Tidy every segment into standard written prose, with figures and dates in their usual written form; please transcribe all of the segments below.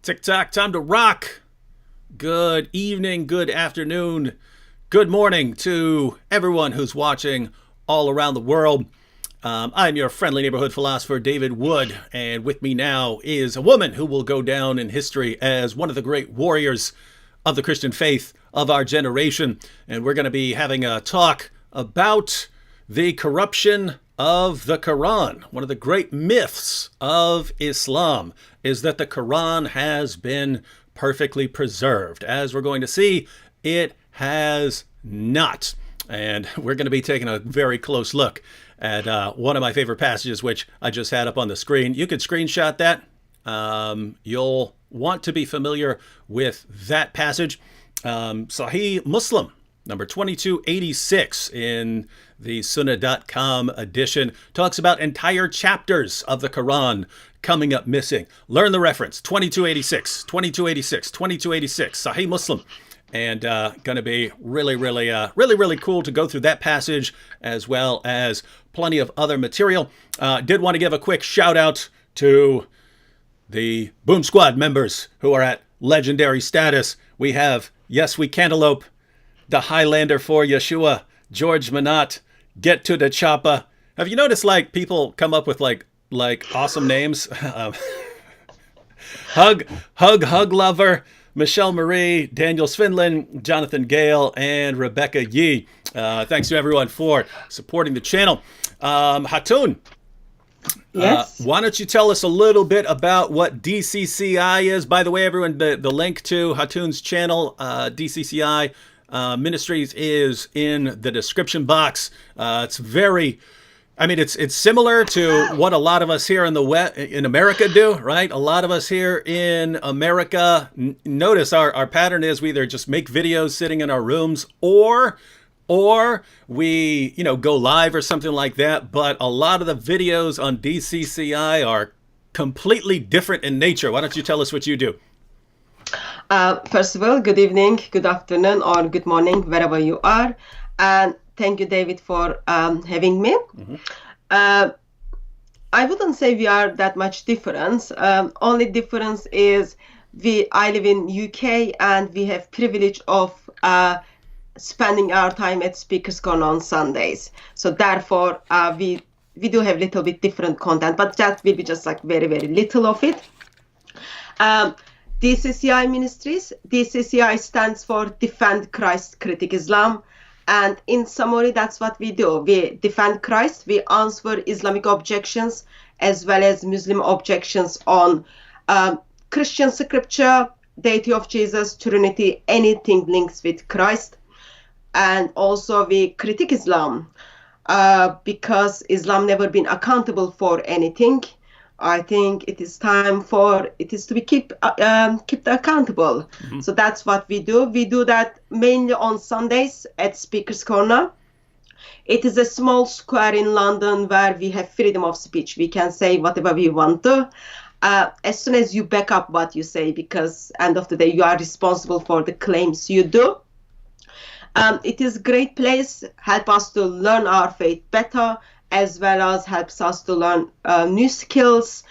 Tick-tock, time to rock. Good evening, good afternoon, good morning to everyone who's watching all around the world. I'm your friendly neighborhood philosopher, David Wood, and with me now is a woman who will go down in history as one of the great warriors of the Christian faith of our generation. And we're going to be having a talk about the corruption of the Quran. One of the great myths of Islam is that the Quran has been perfectly preserved. As we're going to see, it has not. And we're going to be taking a very close look at one of my favorite passages, which I just had up on the screen. You could screenshot that. You'll want to be familiar with that passage. Sahih Muslim, number 2286 in the Sunnah.com edition, talks about entire chapters of the Quran coming up missing. Learn the reference, 2286, 2286, 2286, Sahih Muslim. And going to be really cool to go through that passage as well as plenty of other material. Did want to give a quick shout out to the Boom Squad members who are at legendary status. We have Yes We Cantaloupe, the Highlander for Yeshua, George Manat, Get to the Choppa. Have you noticed like people come up with like awesome names? Hug Lover, Michelle Marie, Daniel Svindlin, Jonathan Gale, and Rebecca Yee. Thanks to everyone for supporting the channel. Hatun, Yes. why don't you tell us a little bit about what DCCI is? By the way, everyone, the link to Hatun's channel, DCCI Ministries, is in the description box. It's it's similar to what a lot of us here in America do, right? A lot of us here in America, notice our pattern is we either just make videos sitting in our rooms or we, go live or something like that. But a lot of the videos on DCCI are completely different in nature. Why don't you tell us what you do? First of all, good evening, good afternoon, or good morning, wherever you are. And thank you, David, for having me. Mm-hmm. I wouldn't say we are that much difference. Only difference is I live in UK and we have privilege of spending our time at Speaker's Corner on Sundays. So therefore, we do have a little bit different content, but that will be just like very little of it. DCCI Ministries. DCCI stands for Defend Christ, Critic Islam. And in summary, that's what we do. We defend Christ. We answer Islamic objections as well as Muslim objections on Christian scripture, deity of Jesus, Trinity, anything linked with Christ. And also we critique Islam because Islam never been accountable for anything. I think it is time for it is to be kept accountable. Mm-hmm. So that's what we do. We do that mainly on Sundays at Speaker's Corner. It is a small square in London where we have freedom of speech. We can say whatever we want to, as soon as you back up what you say, because end of the day you are responsible for the claims you do. It is a great place, help us to learn our faith better, as well as helps us to learn new skills,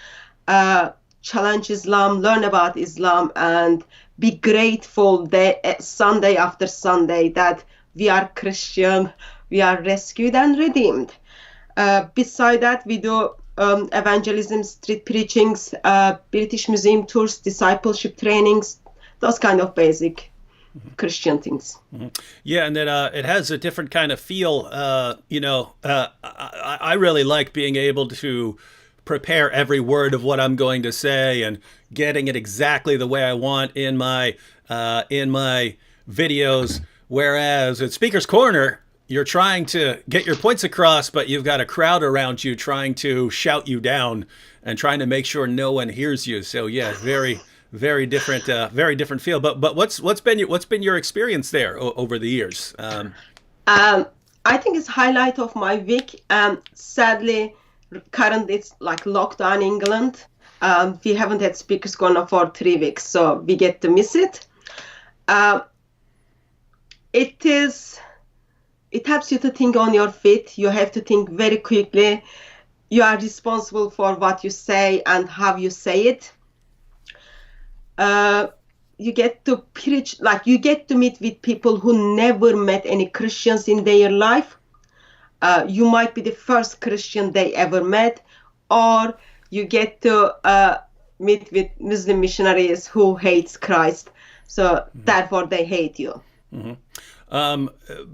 challenge Islam, learn about Islam, and be grateful that Sunday after Sunday that we are Christian, we are rescued and redeemed. Beside that, we do evangelism, street preachings, British Museum tours, discipleship trainings, those kind of basic Christian things. Mm-hmm. Yeah, and that it has a different kind of feel. I really like being able to prepare every word of what I'm going to say and getting it exactly the way I want in my videos. Whereas at Speaker's Corner, you're trying to get your points across, but you've got a crowd around you trying to shout you down and trying to make sure no one hears you. So yeah, very different feel. But what's been your experience there over the years? I think it's highlight of my week. Sadly, currently it's like lockdown in England. We haven't had Speaker's Corner for 3 weeks, so we get to miss it. It helps you to think on your feet. You have to think very quickly. You are responsible for what you say and how you say it. you get to preach, like you get to meet with people who never met any Christians in their life. You might be the first Christian they ever met, or you get to meet with Muslim missionaries who hates Christ. So therefore they hate you.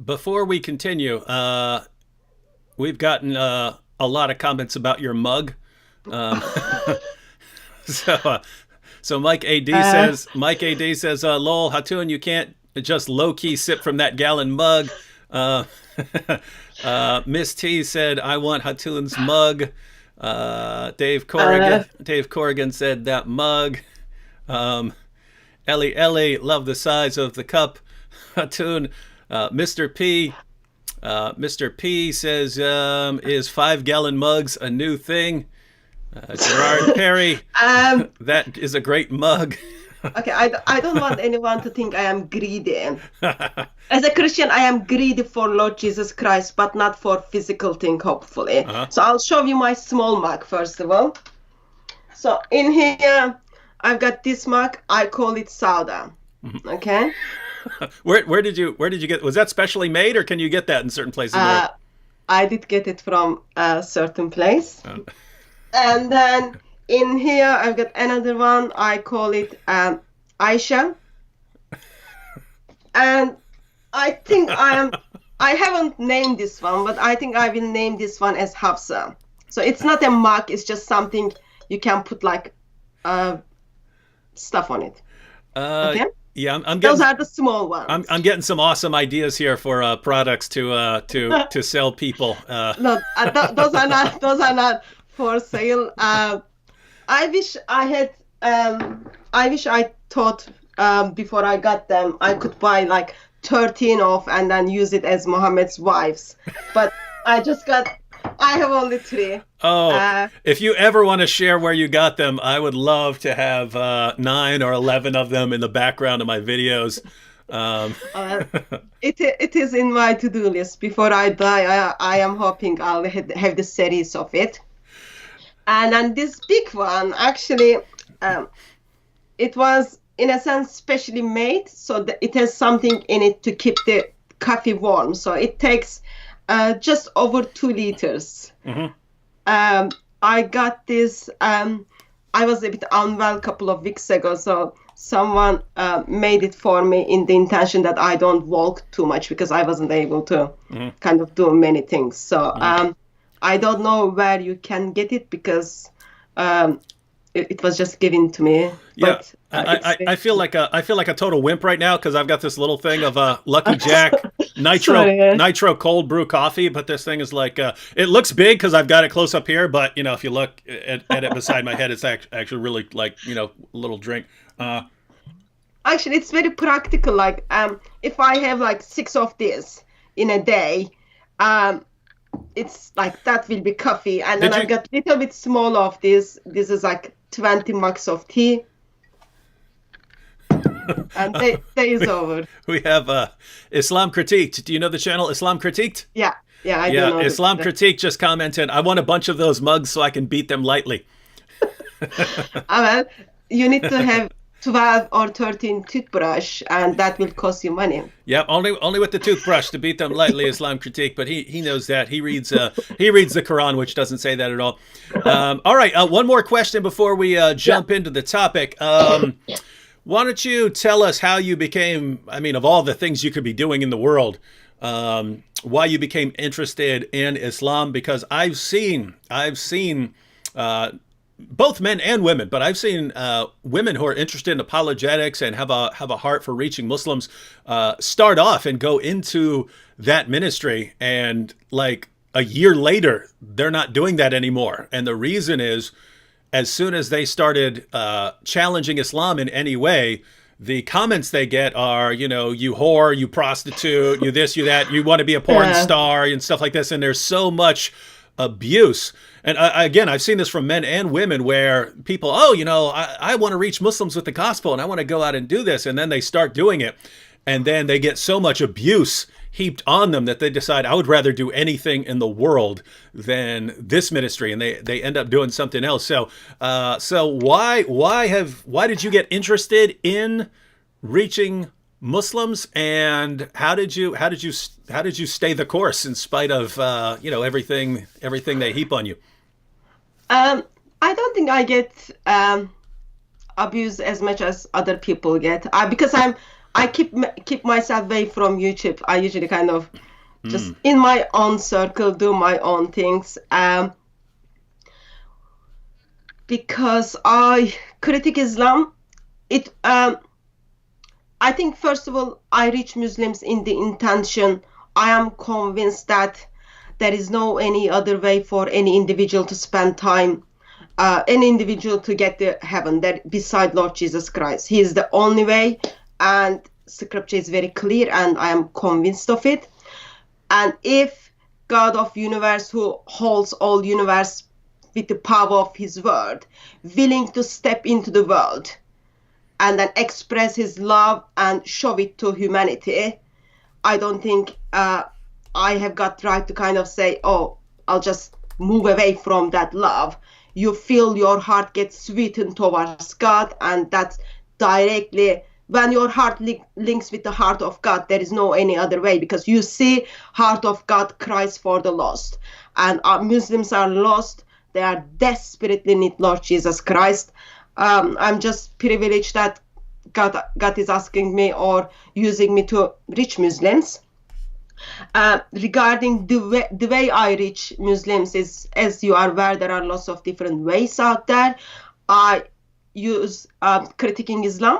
Before we continue, we've gotten a lot of comments about your mug. So Mike AD says, lol, Hatun, you can't just low-key sip from that gallon mug. Miss T said, I want Hatun's mug. Dave Corrigan said that mug. Ellie, love the size of the cup. Hatun. Mr. P says, is 5-gallon mugs a new thing? Gerard Perry, that is a great mug. Okay, I don't want anyone to think I am greedy. As a Christian, I am greedy for Lord Jesus Christ, but not for physical thing, hopefully. So I'll show you my small mug, first of all. So in here, I've got this mug. I call it Sauda. Okay. Where did you get? Was that specially made, or can you get that in certain places? I did get it from a certain place. And then in here, I've got another one. I call it Aisha. And I think I haven't named this one, but I think I will name this one as Hafsa. So it's not a mug. It's just something you can put like stuff on it. Okay? Yeah, I'm getting, those are the small ones. I'm getting some awesome ideas here for products to sell people. No, those are not for sale. I wish I thought before I got them I could buy like 13 of and then use it as Muhammad's wives, but I have only 3. If you ever want to share where you got them, I would love to have 9 or 11 of them in the background of my videos. It is in my to-do list. Before I die, I am hoping I'll have the series of it. And then this big one, actually, it was in a sense specially made, so that it has something in it to keep the coffee warm. So it takes just over 2 liters. I got this. I was a bit unwell a couple of weeks ago, so someone made it for me in the intention that I don't walk too much because I wasn't able to kind of do many things. So I don't know where you can get it because it was just given to me. Yeah, but, I feel like a total wimp right now because I've got this little thing of Lucky Jack nitro cold brew coffee, but this thing is like it looks big because I've got it close up here, but you know if you look at it beside my head, it's actually really like a little drink. Actually, it's very practical. Like if I have like 6 of this in a day, it's like that will be coffee, and then I've got a little bit small of this. This is like 20 mugs of tea. And day is over. We have Islam Critiqued. Do you know the channel Islam Critiqued? Yeah, I do know. Islam Critiqued just commented, I want a bunch of those mugs so I can beat them lightly. Well, you need to have 12 or 13 toothbrush, and that will cost you money. Yeah, only with the toothbrush to beat them lightly, Islam Critique. But he knows that. He reads the Quran, which doesn't say that at all. All right, one more question before we jump into the topic. Why don't you tell us how you became, of all the things you could be doing in the world, why you became interested in Islam? Because I've seen both men and women, but I've seen women who are interested in apologetics and have a heart for reaching Muslims start off and go into that ministry, and like a year later, they're not doing that anymore. And the reason is, as soon as they started challenging Islam in any way, the comments they get are, you whore, you prostitute, you this, you that, you want to be a porn star and stuff like this. And there's so much abuse. And again, I've seen this from men and women where people, I want to reach Muslims with the gospel and I want to go out and do this. And then they start doing it. and then they get so much abuse heaped on them that they decide, I would rather do anything in the world than this ministry, and they end up doing something else. So why did you get interested in reaching Muslims, and how did you stay the course in spite of everything they heap on you? I don't think I get abused as much as other people get, because I keep myself away from YouTube. I usually kind of just in my own circle do my own things, because I critique Islam. I think, first of all, I reach Muslims in the intention. I am convinced that there is no any other way for any individual to spend time, any individual to get to heaven, that beside Lord Jesus Christ. He is the only way, and Scripture is very clear, and I am convinced of it. And if God of universe, who holds all universe with the power of his word, willing to step into the world and then express his love and show it to humanity, I don't think I have got right to kind of say, oh, I'll just move away from that love. You feel your heart gets sweetened towards God, and that's directly, when your heart links with the heart of God, there is no any other way, because you see heart of God cries for the lost, and our Muslims are lost. They are desperately need Lord Jesus Christ. I'm just privileged that God is asking me or using me to reach Muslims. Regarding the way I reach Muslims is, as you are aware, there are lots of different ways out there. I use critiquing Islam.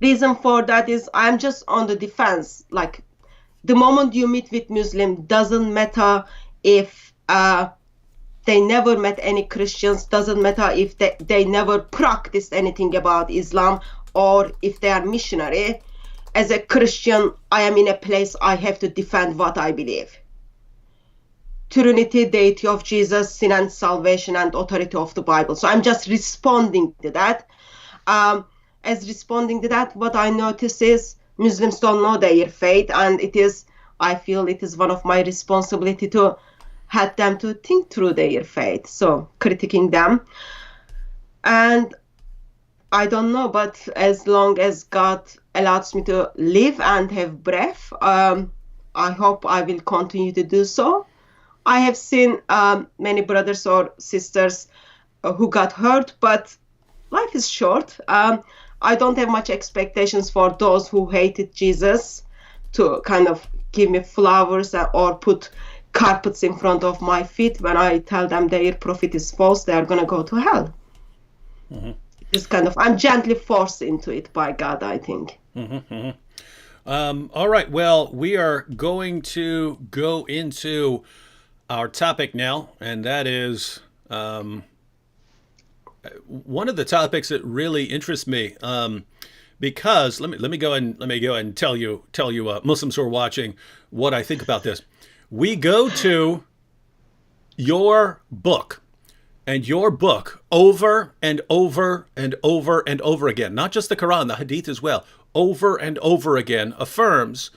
Reason for that is I'm just on the defense. Like, the moment you meet with Muslim, doesn't matter if they never met any Christians, doesn't matter if they never practiced anything about Islam, or if they are missionary. As a Christian, I am in a place I have to defend what I believe. Trinity, deity of Jesus, sin and salvation, and authority of the Bible. So I'm just responding to that. As responding to that, what I notice is Muslims don't know their faith, and I feel it is one of my responsibility to help them to think through their faith. So critiquing them. And I don't know, but as long as God allows me to live and have breath, I hope I will continue to do so. I have seen many brothers or sisters who got hurt, but life is short. I don't have much expectations for those who hated Jesus to kind of give me flowers or put carpets in front of my feet. When I tell them their prophet is false, they are going to go to hell. Mm-hmm. It's kind of, I'm gently forced into it by God, I think. Mm-hmm, mm-hmm. All right. Well, we are going to go into our topic now, and that is one of the topics that really interests me. Because let me go and tell you Muslims who are watching what I think about this. We go to your book. And your book over and over and over and over again, not just the Quran, the Hadith as well, over and over again affirms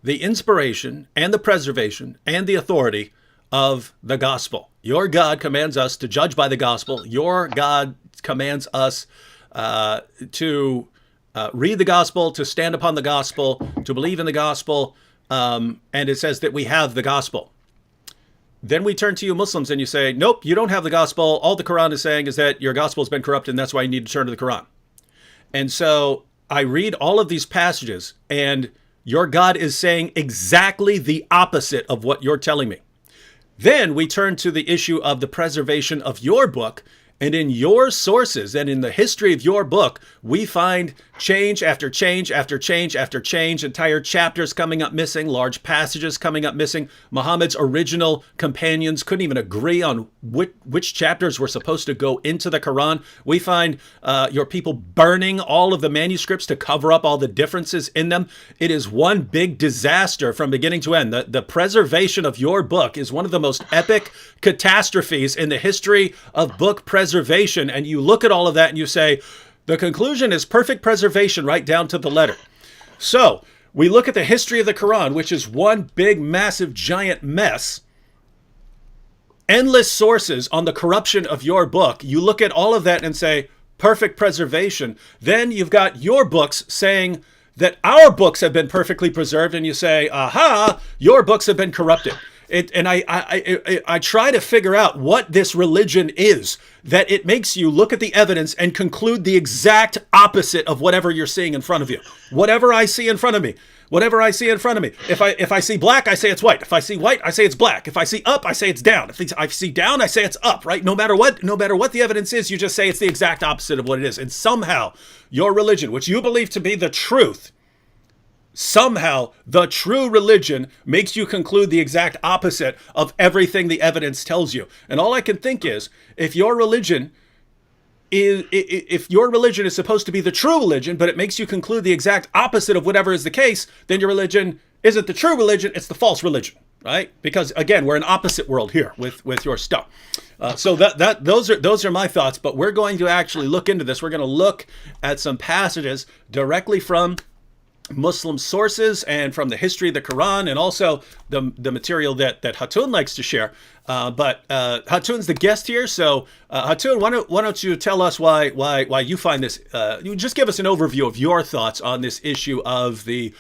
the inspiration and the preservation and the authority of the gospel. Your God commands us to judge by the gospel. Your God commands us to read the gospel, to stand upon the gospel, to believe in the gospel, and it says that we have the gospel. Then we turn to you Muslims and you say, nope, you don't have the gospel. All the Quran is saying is that your gospel has been corrupted, and that's why you need to turn to the Quran. And so I read all of these passages, and your God is saying exactly the opposite of what you're telling me. Then we turn to the issue of the preservation of your book, and in your sources and in the history of your book, we find change after change after change after change, entire chapters coming up missing, large passages coming up missing. Muhammad's original companions couldn't even agree on which chapters were supposed to go into the Quran. We find your people burning all of the manuscripts to cover up all the differences in them. It is one big disaster from beginning to end. The preservation of your book is one of the most epic catastrophes in the history of book preservation. And you look at all of that and you say, the conclusion is perfect preservation right down to the letter. So we look at the history of the Quran, which is one big, massive, giant mess. Endless sources on the corruption of your book. You look at all of that and say, perfect preservation. Then you've got your books saying that our books have been perfectly preserved, and you say, aha, your books have been corrupted. I try to figure out what this religion is, that it makes you look at the evidence and conclude the exact opposite of whatever you're seeing in front of you. Whatever I see in front of me. If I see black, I say it's white. If I see white, I say it's black. If I see up, I say it's down. If I see down, I say it's up, right? No matter what the evidence is, you just say it's the exact opposite of what it is. And somehow your religion, which you believe to be the truth, somehow the true religion makes you conclude the exact opposite of everything the evidence tells you. And all I can think is, if your religion is supposed to be the true religion, but it makes you conclude the exact opposite of whatever is the case, then your religion isn't the true religion, it's the false religion, right? Because again, we're in opposite world here with your stuff. So those are my thoughts, but we're going to actually look into this. We're going to look at some passages directly from Muslim sources and from the history of the Quran, and also the material that Hatun likes to share. But Hatun's the guest here, so Hatun, why don't you tell us why you find this? You just give us an overview of your thoughts on this issue of the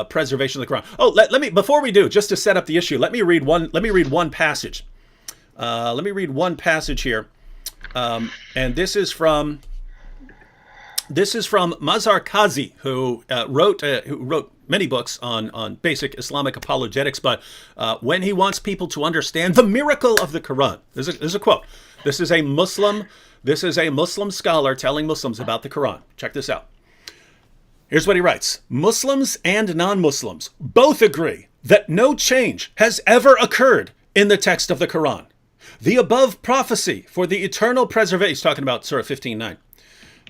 preservation of the Quran. Oh, let me before we do, just to set up the issue, let me read one passage. Let me read one passage here, and this is from Mazhar Qazi, who wrote many books on basic Islamic apologetics, but when he wants people to understand the miracle of the Quran, there's a quote. This is a Muslim scholar telling Muslims about the Quran. Check this out. Here's what he writes. Muslims and non-Muslims both agree that no change has ever occurred in the text of the Quran. The above prophecy for the eternal preservation, he's talking about Surah 15:9.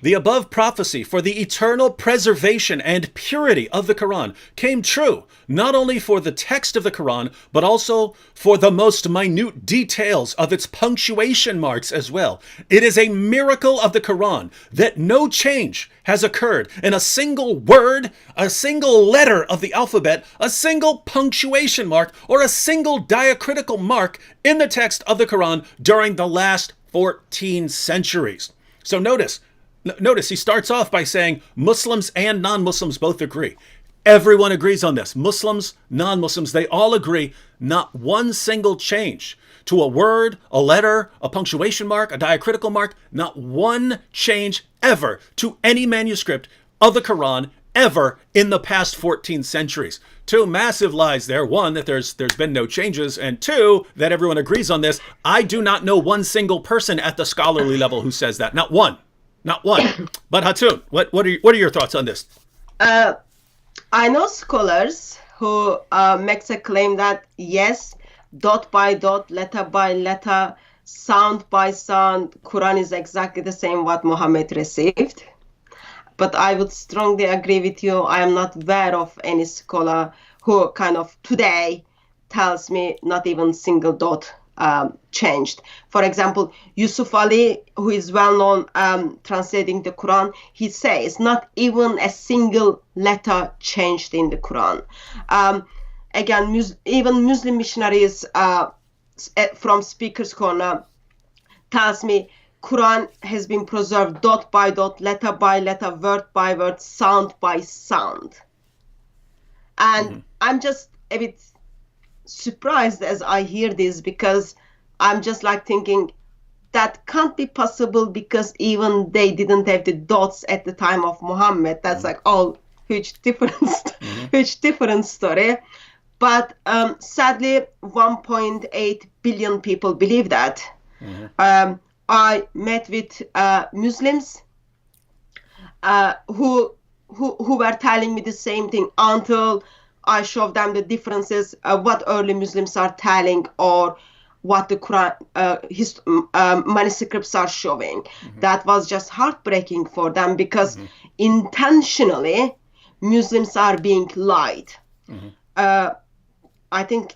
The above prophecy for the eternal preservation and purity of the Quran came true not only for the text of the Quran, but also for the most minute details of its punctuation marks as well. It is a miracle of the Quran that no change has occurred in a single word, a single letter of the alphabet, a single punctuation mark, or a single diacritical mark in the text of the Quran during the last 14 centuries. So notice, he starts off by saying Muslims and non-Muslims both agree. Everyone agrees on this. Muslims, non-Muslims, they all agree. Not one single change to a word, a letter, a punctuation mark, a diacritical mark. Not one change ever to any manuscript of the Quran ever in the past 14 centuries. Two massive lies there. One, that there's been no changes, and two, that everyone agrees on this. I do not know one single person at the scholarly level who says that. Not one. Not one. But Hatun, what are your thoughts on this? I know scholars who makes a claim that yes, dot by dot, letter by letter, sound by sound, Quran is exactly the same what Muhammad received. But I would strongly agree with you. I am not aware of any scholar who kind of today tells me not even single dot changed. For example, Yusuf Ali, who is well known translating the Quran, he says not even a single letter changed in the Quran. Again, even Muslim missionaries from Speaker's Corner tells me Quran has been preserved dot by dot, letter by letter, word by word, sound by sound. And I'm just a bit surprised as I hear this, because I'm just like thinking that can't be possible, because even they didn't have the dots at the time of Muhammad. That's like all huge different story. But sadly, 1.8 billion people believe that. I met with Muslims who were telling me the same thing until I showed them the differences, what early Muslims are telling or what the Quran manuscripts are showing. That was just heartbreaking for them, because intentionally Muslims are being lied. I think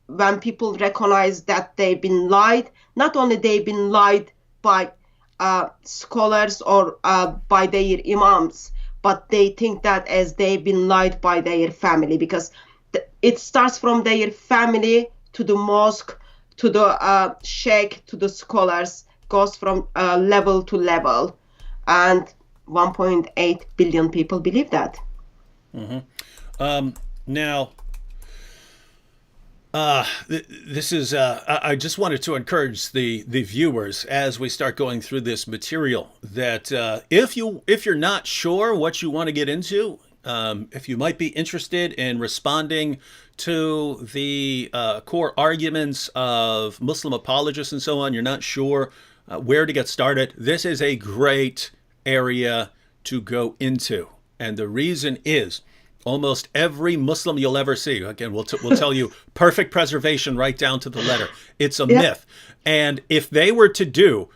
when people recognize that they've been lied, not only they've been lied by scholars or by their imams, but they think that as they've been lied by their family, because it starts from their family to the mosque, to the sheikh, to the scholars, goes from level to level. And 1.8 billion people believe that. Now, this is, I just wanted to encourage the viewers as we start going through this material that if you're not sure what you want to get into, if you might be interested in responding to the core arguments of Muslim apologists and so on, you're not sure where to get started, this is a great area to go into. And the reason is, almost every Muslim you'll ever see, again, we'll tell you, perfect preservation right down to the letter. It's a myth. And if they were to do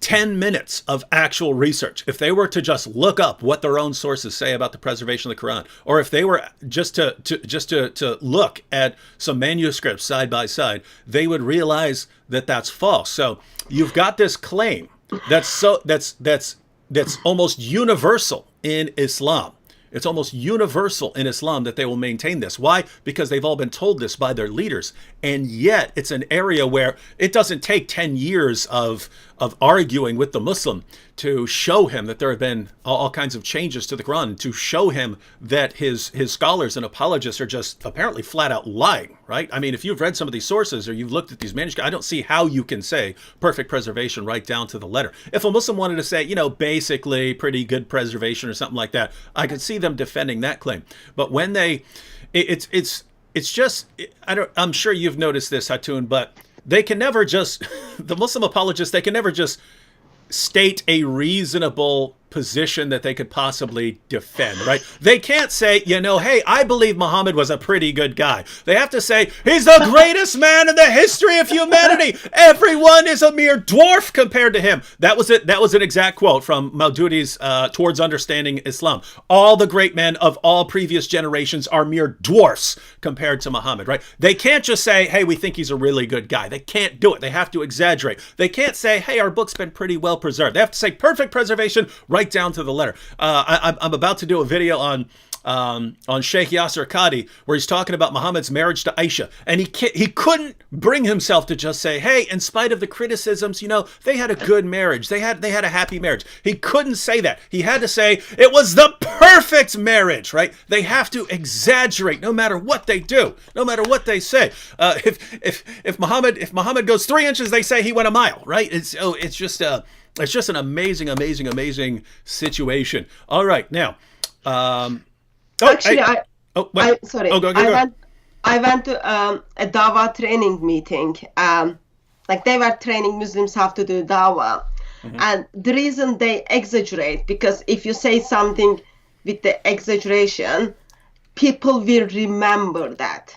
10 minutes of actual research, if they were to just look up what their own sources say about the preservation of the Quran, or if they were just to look at some manuscripts side by side, they would realize that that's false. So you've got this claim that's almost universal in Islam. It's almost universal in Islam that they will maintain this. Why? Because they've all been told this by their leaders. And yet it's an area where it doesn't take 10 years of arguing with the Muslim to show him that there have been all kinds of changes to the Quran, to show him that his scholars and apologists are just apparently flat out lying, right? I mean, if you've read some of these sources or you've looked at these manuscripts, I don't see how you can say perfect preservation right down to the letter. If a Muslim wanted to say, basically pretty good preservation or something like that, I could see them defending that claim. But when it's just, I'm sure you've noticed this, Hatun, but they can never just, the Muslim apologists, they can never just state a reasonable position that they could possibly defend, right? They can't say, hey, I believe Muhammad was a pretty good guy. They have to say, he's the greatest man in the history of humanity. Everyone is a mere dwarf compared to him. That was it. That was an exact quote from Maududi's Towards Understanding Islam. All the great men of all previous generations are mere dwarfs compared to Muhammad, right? They can't just say, hey, we think he's a really good guy. They can't do it. They have to exaggerate. They can't say, hey, our book's been pretty well preserved. They have to say perfect preservation right down to the letter. I'm about to do a video on Sheikh Yasser Qadi where he's talking about Muhammad's marriage to Aisha, and he couldn't bring himself to just say, hey, in spite of the criticisms, they had a good marriage, they had a happy marriage. He couldn't say that. He had to say it was the perfect marriage, right? They have to exaggerate no matter what they do, no matter what they say. If Muhammad goes 3 inches, they say he went a mile, right? It's just an amazing situation. All right, now. Actually, sorry. Oh, go. I went to a Dawah training meeting. They were training Muslims how to do Dawah. And the reason they exaggerate, because if you say something with the exaggeration, people will remember that.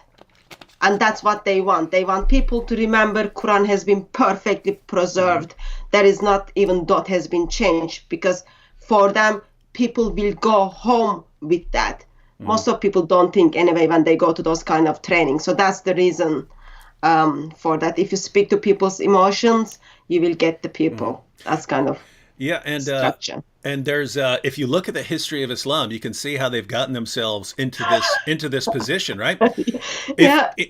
And that's what they want. They want people to remember Quran has been perfectly preserved. There is not even dot has been changed, because for them, people will go home with that. Most of people don't think anyway when they go to those kind of training. So that's the reason for that. If you speak to people's emotions, you will get the people. That's kind of structure. And there's if you look at the history of Islam, you can see how they've gotten themselves into this position, right?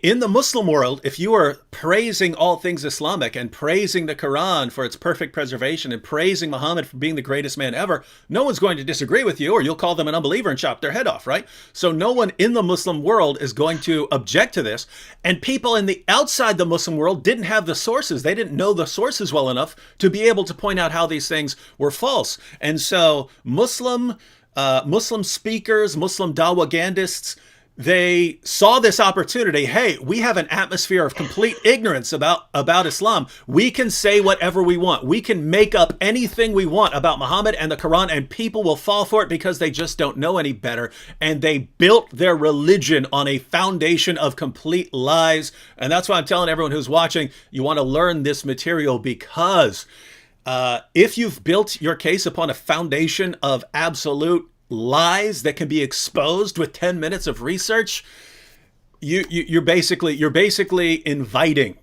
In the Muslim world, if you are praising all things Islamic and praising the Quran for its perfect preservation and praising Muhammad for being the greatest man ever, no one's going to disagree with you, or you'll call them an unbeliever and chop their head off, right? So no one in the Muslim world is going to object to this. And people in the outside the Muslim world didn't have the sources. They didn't know the sources well enough to be able to point out how these things were false. And so Muslim speakers, Muslim dawagandists, they saw this opportunity. Hey, we have an atmosphere of complete ignorance about Islam. We can say whatever we want. We can make up anything we want about Muhammad and the Quran, and people will fall for it because they just don't know any better. And they built their religion on a foundation of complete lies. And that's why I'm telling everyone who's watching, you want to learn this material, because if you've built your case upon a foundation of absolute lies that can be exposed with 10 minutes of research, you're basically inviting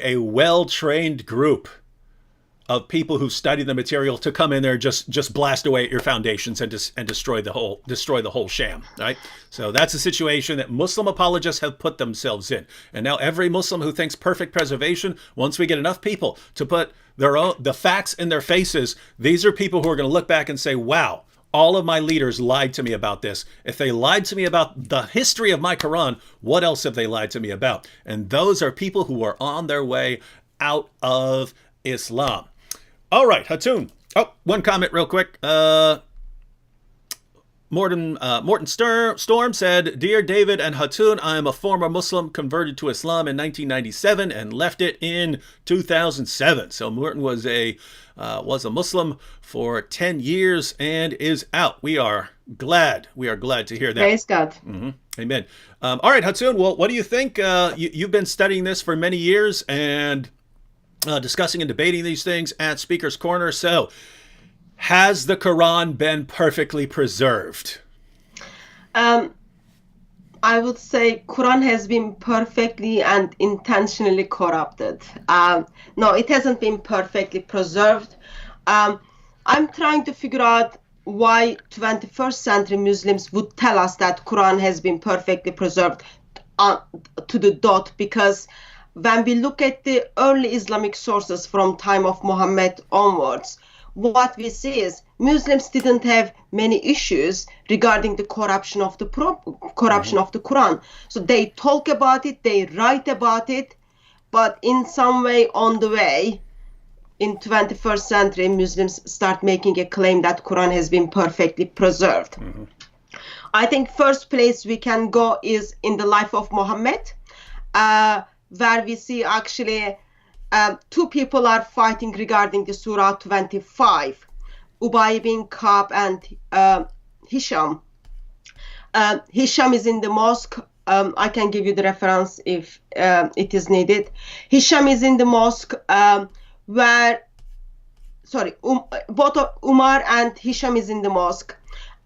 a well-trained group of people who study the material to come in there and just blast away at your foundations and destroy the whole sham, right? So that's a situation that Muslim apologists have put themselves in. And now every Muslim who thinks perfect preservation, once we get enough people to put the facts in their faces, these are people who are going to look back and say, wow, all of my leaders lied to me about this. If they lied to me about the history of my Quran, what else have they lied to me about? And those are people who are on their way out of Islam. All right, Hatun. Oh, one comment real quick. Morton Storm said, Dear David and Hatun, I am a former Muslim converted to Islam in 1997 and left it in 2007. So Morton was a Muslim for 10 years and is out. We are glad to hear that. Praise God. Mm-hmm. Amen. All right, Hatun, well, what do you think? You've been studying this for many years and discussing and debating these things at Speaker's Corner. So, has the Quran been perfectly preserved? I would say Quran has been perfectly and intentionally corrupted. No, it hasn't been perfectly preserved. I'm trying to figure out why 21st century Muslims would tell us that Quran has been perfectly preserved to the dot, because when we look at the early Islamic sources from time of Muhammad onwards, what we see is Muslims didn't have many issues regarding the corruption of the Quran. So they talk about it, they write about it, but in some way on the way, in 21st century, Muslims start making a claim that Quran has been perfectly preserved. Mm-hmm. I think first place we can go is in the life of Muhammad, where we see actually two people are fighting regarding the Surah 25, Ubay bin Ka'b and Hisham. Hisham is in the mosque. I can give you the reference if it is needed. Hisham is in the mosque both of Umar and Hisham is in the mosque.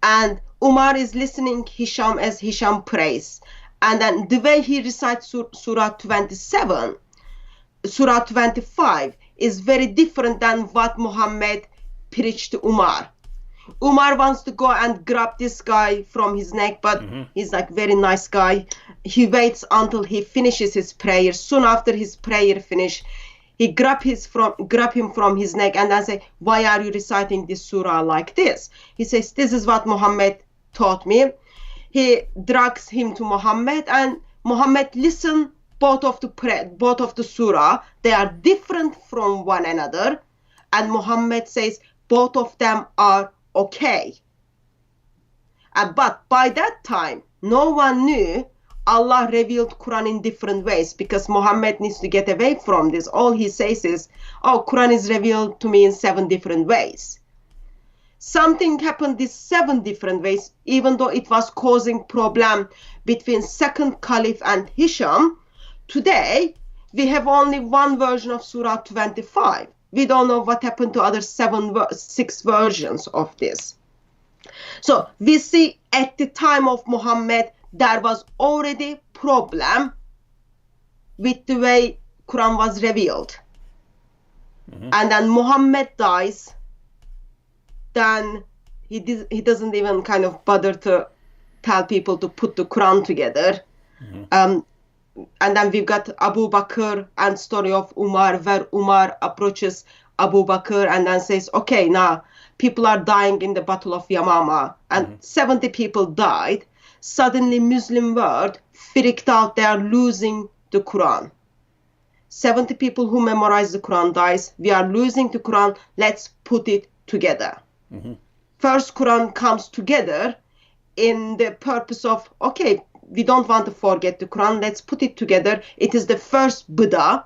And Umar is listening Hisham as Hisham prays. And then the way he recites Surah 27, Surah 25 is very different than what Muhammad preached to Umar. Umar wants to go and grab this guy from his neck, but he's like very nice guy. He waits until he finishes his prayer. Soon after his prayer finish, he grab him from his neck and then say, why are you reciting this surah like this? He says, this is what Muhammad taught me. He drags him to Muhammad, and Muhammad listen both of the surah. They are different from one another, and Muhammad says both of them are okay. But by that time, no one knew Allah revealed Quran in different ways, because Muhammad needs to get away from this. All he says is, oh, Quran is revealed to me in 7 different ways. Something happened these 7 different ways, even though it was causing problem between second Caliph and Hisham. Today, we have only one version of Surah 25. We don't know what happened to other 6 versions of this. So we see at the time of Muhammad, there was already problem with the way Quran was revealed. And then Muhammad dies. Then he doesn't even kind of bother to tell people to put the Quran together. And then we've got Abu Bakr and story of Umar, where Umar approaches Abu Bakr and then says, okay, now people are dying in the Battle of Yamama, and 70 people died. Suddenly Muslim world freaked out, they are losing the Quran. 70 people who memorize the Quran dies. We are losing the Quran. Let's put it together. First Quran comes together in the purpose of, okay, we don't want to forget the Quran. Let's put it together. It is the first Buddha.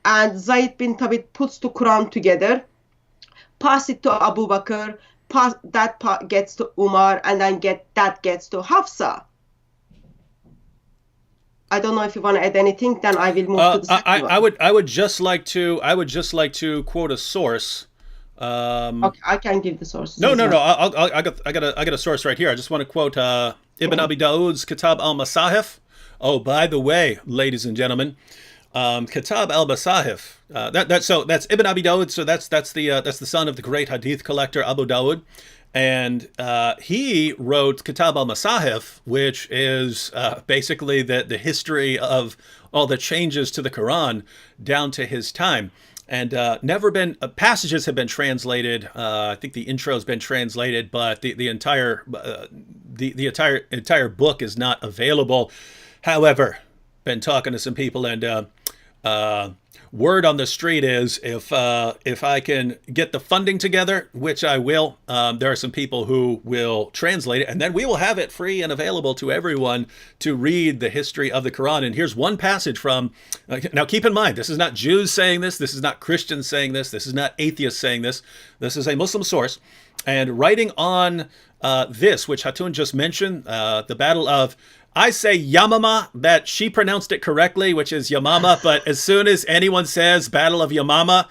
And Zayd bin Thabit puts the Quran together, pass it to Abu Bakr, that part gets to Umar, and then that gets to Hafsa. I don't know if you want to add anything. Then I will move to the second one. I would just like to quote a source. Okay, I can give the source. No. I got a source right here. I just want to quote Ibn Abi Dawood's Kitab al-Masahif. Oh, by the way, ladies and gentlemen, Kitab al-Masahif. That's Ibn Abi Dawud. So that's the son of the great hadith collector Abu Dawud, and he wrote Kitab al-Masahif, which is basically the history of all the changes to the Quran down to his time. And never been passages have been translated. I think the intro has been translated, but the entire entire book is not available. However, been talking to some people, and word on the street is if I can get the funding together, which I will, there are some people who will translate it, and then we will have it free and available to everyone to read the history of the Quran. And here's one passage from, now keep in mind, this is not Jews saying this is not Christians saying this is not atheists saying this is a Muslim source. And writing on this, which Hatun just mentioned, the Battle of, I say Yamama, that she pronounced it correctly, which is Yamama, but as soon as anyone says Battle of Yamama,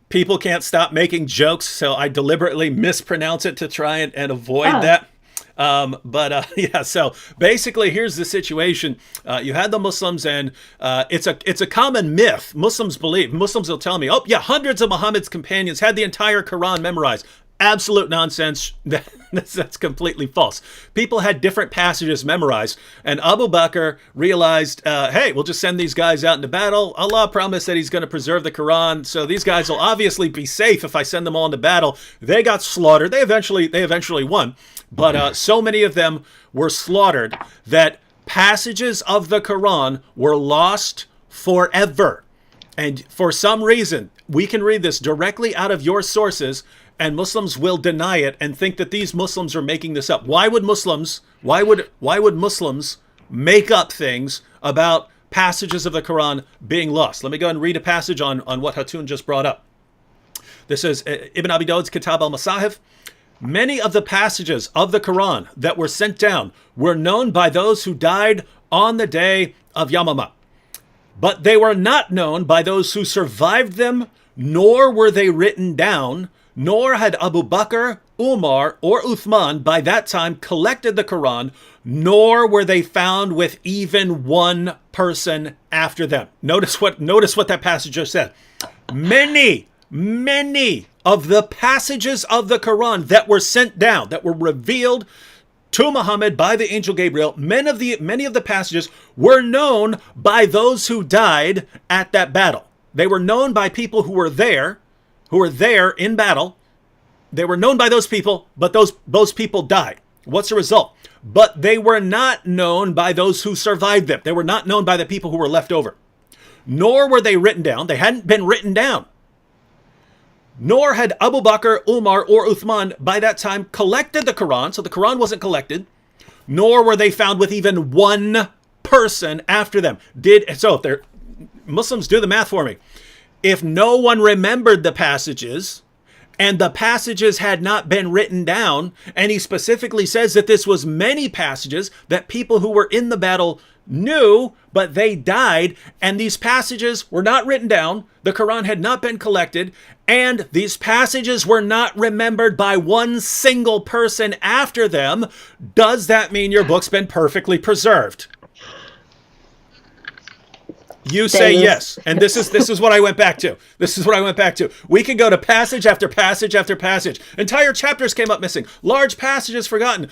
people can't stop making jokes, so I deliberately mispronounce it to try and avoid that. Yeah, so basically here's the situation. You had the Muslims, and it's a common myth. Muslims will tell me, oh yeah, hundreds of Muhammad's companions had the entire Quran memorized. Absolute nonsense. That's completely false. People had different passages memorized, and Abu Bakr realized, hey, we'll just send these guys out into battle. Allah promised that he's going to preserve the Quran, so these guys will obviously be safe if I send them all into battle. They got slaughtered. They eventually won, but so many of them were slaughtered that passages of the Quran were lost forever. And for some reason, we can read this directly out of your sources, and Muslims will deny it and think that these Muslims are making this up. Why would Muslims make up things about passages of the Quran being lost? Let me go ahead and read a passage on what Hatun just brought up. This is Ibn Abi Dawud's Kitab al-Masahif. Many of the passages of the Quran that were sent down were known by those who died on the day of Yamama, but they were not known by those who survived them, nor were they written down, nor had Abu Bakr, Umar, or Uthman by that time collected the Quran, nor were they found with even one person after them. Notice what that passage just said. Many of the passages of the Quran that were sent down, that were revealed to Muhammad by the angel Gabriel, many of the passages were known by those who died at that battle. They were known by people who were there in battle. They were known by those people, but those people died. What's the result? But they were not known by those who survived them. They were not known by the people who were left over. Nor were they written down. They hadn't been written down. Nor had Abu Bakr, Umar, or Uthman by that time collected the Quran. So the Quran wasn't collected. Nor were they found with even one person after them. If Muslims, do the math for me. If no one remembered the passages, and the passages had not been written down, and he specifically says that this was many passages that people who were in the battle knew, but they died, and these passages were not written down, the Quran had not been collected, and these passages were not remembered by one single person after them, does that mean your book's been perfectly preserved? You say yes. And this is what I went back to. We could go to passage after passage after passage. Entire chapters came up missing. Large passages forgotten.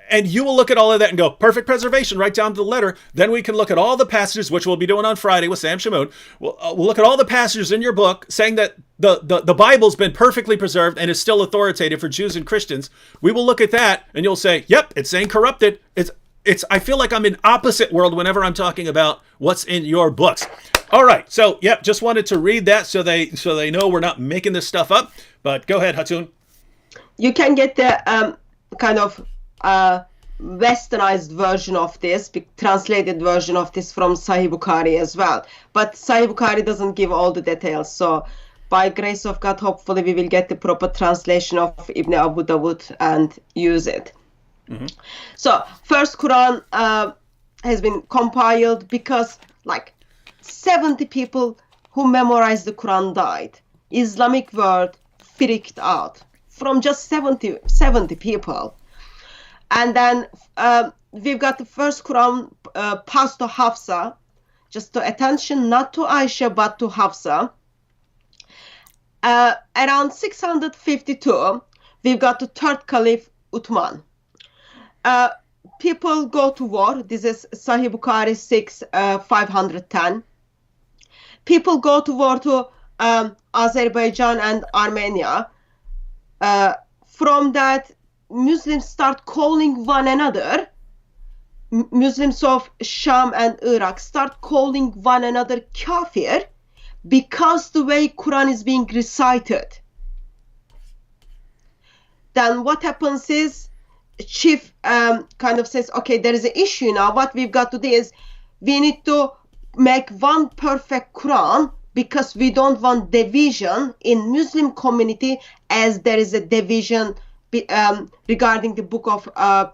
And you will look at all of that and go, perfect preservation, right down to the letter. Then we can look at all the passages, which we'll be doing on Friday with Sam Shamoun. We'll look at all the passages in your book saying that the Bible's been perfectly preserved and is still authoritative for Jews and Christians. We will look at that and you'll say, yep, it's saying corrupted. I feel like I'm in opposite world whenever I'm talking about what's in your books. All right. So, yep, just wanted to read that so they know we're not making this stuff up. But go ahead, Hatun. You can get the kind of westernized version of this, translated version of this from Sahih Bukhari as well. But Sahih Bukhari doesn't give all the details. So by grace of God, hopefully we will get the proper translation of Ibn Abu Dawud and use it. Mm-hmm. So first Quran has been compiled because like 70 people who memorized the Quran died. Islamic world freaked out from just 70 people. And then we've got the first Quran passed to Hafsa. just to attention, not to Aisha, but to Hafsa. Around 652, we've got the third caliph, Uthman. People go to war. This is Sahih Bukhari 510. People go to war to Azerbaijan and Armenia. From that, Muslims start calling one another. Muslims of Sham and Iraq start calling one another kafir because the way Quran is being recited. Then what happens is chief kind of says, okay, there is an issue now. What we've got to do is we need to make one perfect Quran because we don't want division in Muslim community as there is a division regarding the book of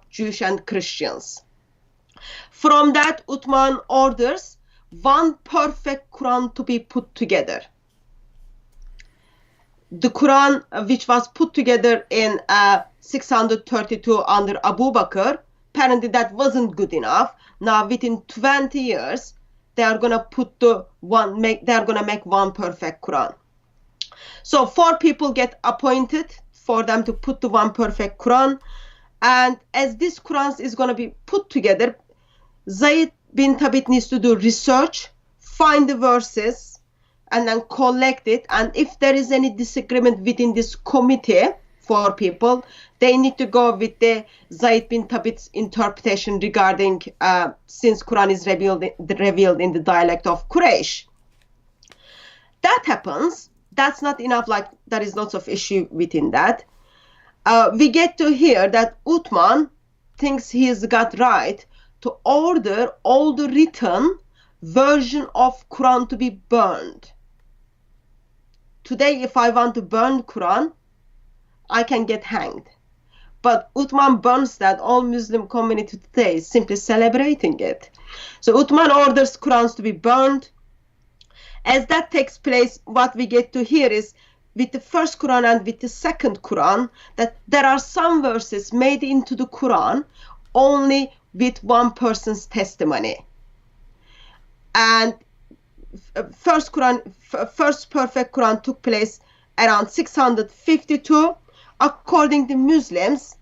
Jewish and Christians. From that, Uthman orders one perfect Quran to be put together. The Quran, which was put together in 632 under Abu Bakr, apparently that wasn't good enough. Now, within 20 years, they are gonna make one perfect Quran. So 4 people get appointed for them to put the one perfect Quran, and as this Quran is gonna be put together, Zayd bin Thabit needs to do research, find the verses, and then collect it. And if there is any disagreement within this committee, 4 people, they need to go with the Zayd bin Thabit's interpretation regarding since Quran is revealed in the dialect of Quraysh. That happens. That's not enough. Like, there is lots of issue within that. We get to hear that Uthman thinks he's got right to order all the written version of Quran to be burned. Today, if I want to burn Quran, I can get hanged. But Uthman burns that. All Muslim community today is simply celebrating it. So Uthman orders Qurans to be burned. As that takes place, what we get to hear is with the first Quran and with the second Quran, that there are some verses made into the Quran only with one person's testimony. And first perfect Quran took place around 652. According to Muslims,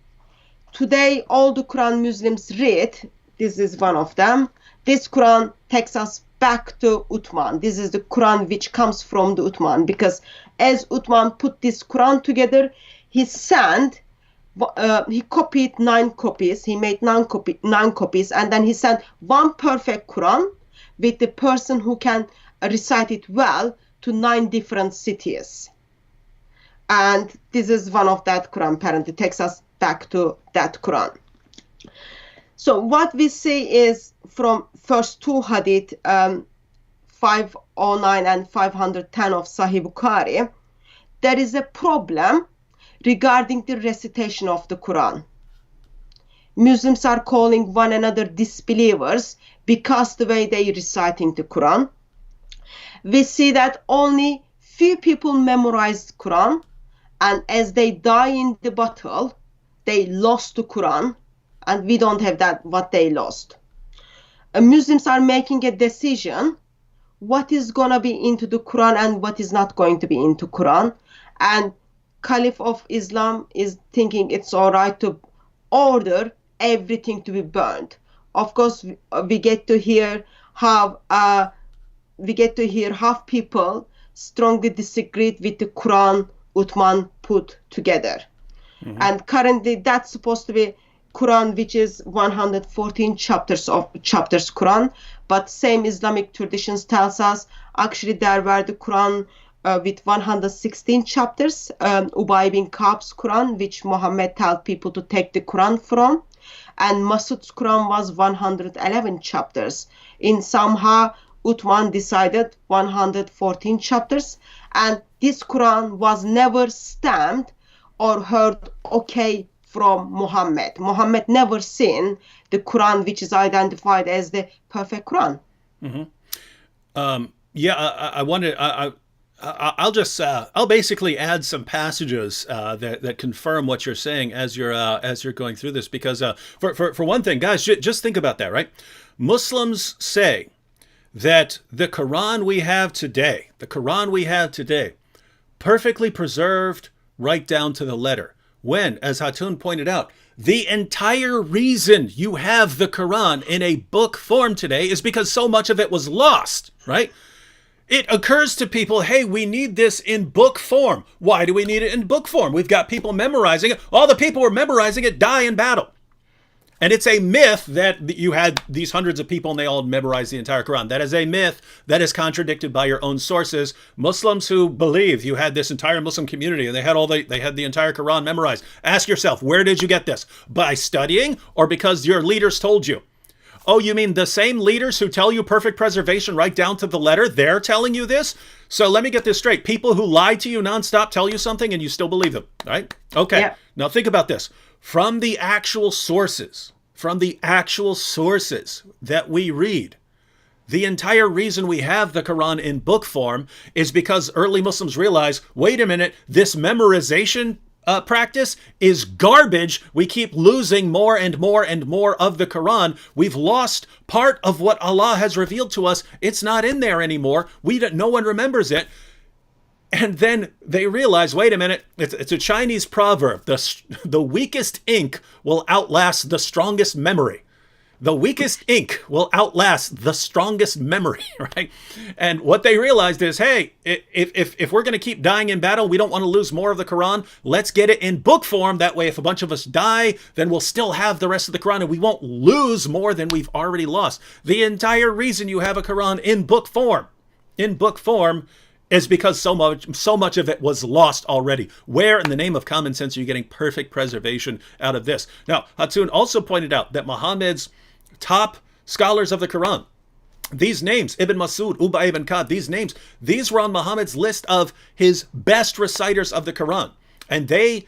today all the Quran Muslims read, this is one of them, this Quran takes us back to Uthman. This is the Quran which comes from the Uthman, because as Uthman put this Quran together, he copied 9 copies, he made 9 copies, and then he sent one perfect Quran with the person who can recite it well to 9 different cities. And this is one of that Quran, apparently takes us back to that Quran. So what we see is from first 2 hadith, 509 and 510 of Sahih Bukhari, there is a problem regarding the recitation of the Quran. Muslims are calling one another disbelievers because the way they are reciting the Quran. We see that only few people memorized Quran, and as they die in the battle, they lost the Quran, and we don't have that, what they lost. Muslims are making a decision what is going to be into the Quran and what is not going to be into Quran. And Caliph of Islam is thinking it's all right to order everything to be burned. Of course, we get to hear how people strongly disagreed with the Quran Uthman put together. Mm-hmm. And currently that's supposed to be Quran, which is 114 chapters Quran, but same Islamic traditions tells us actually there were the Quran with 116 chapters, Ubay bin Ka'b's Quran, which Muhammad told people to take the Quran from, and Masud's Quran was 111 chapters. In somehow Uthman decided 114 chapters, and this Quran was never stamped or heard okay from Muhammad. Muhammad never seen the Quran which is identified as the perfect Quran. Mm-hmm. I'll basically add some passages that confirm what you're saying as you're going through this, because for one thing, guys, just think about that, right? Muslims say that the Quran we have today, perfectly preserved right down to the letter. When, as Hatun pointed out, the entire reason you have the Quran in a book form today is because so much of it was lost, right? It occurs to people, hey, we need this in book form. Why do we need it in book form? We've got people memorizing it. All the people who are memorizing it die in battle. And it's a myth that you had these hundreds of people and they all memorized the entire Quran. That is a myth that is contradicted by your own sources. Muslims who believe you had this entire Muslim community and they had the entire Quran memorized. Ask yourself, where did you get this? By studying or because your leaders told you? Oh, you mean the same leaders who tell you perfect preservation right down to the letter? They're telling you this? So let me get this straight. People who lie to you nonstop tell you something and you still believe them, right? Okay. Yeah. Now think about this. From the actual sources that we read, the entire reason we have the Quran in book form is because early Muslims realized, wait a minute, this memorization practice is garbage. We keep losing more and more and more of the Quran. We've lost part of what Allah has revealed to us. It's not in there anymore. No one remembers it. And then they realize, wait a minute, it's a Chinese proverb. The weakest ink will outlast the strongest memory. The weakest ink will outlast the strongest memory, right? And what they realized is, hey, if we're going to keep dying in battle, we don't want to lose more of the Quran. Let's get it in book form. That way, if a bunch of us die, then we'll still have the rest of the Quran and we won't lose more than we've already lost. The entire reason you have a Quran in book form, is because so much of it was lost already. Where in the name of common sense are you getting perfect preservation out of this? Now, Hatun also pointed out that Muhammad's top scholars of the Quran, these names, Ibn Masud, Ubay ibn Ka'b, these were on Muhammad's list of his best reciters of the Quran. And they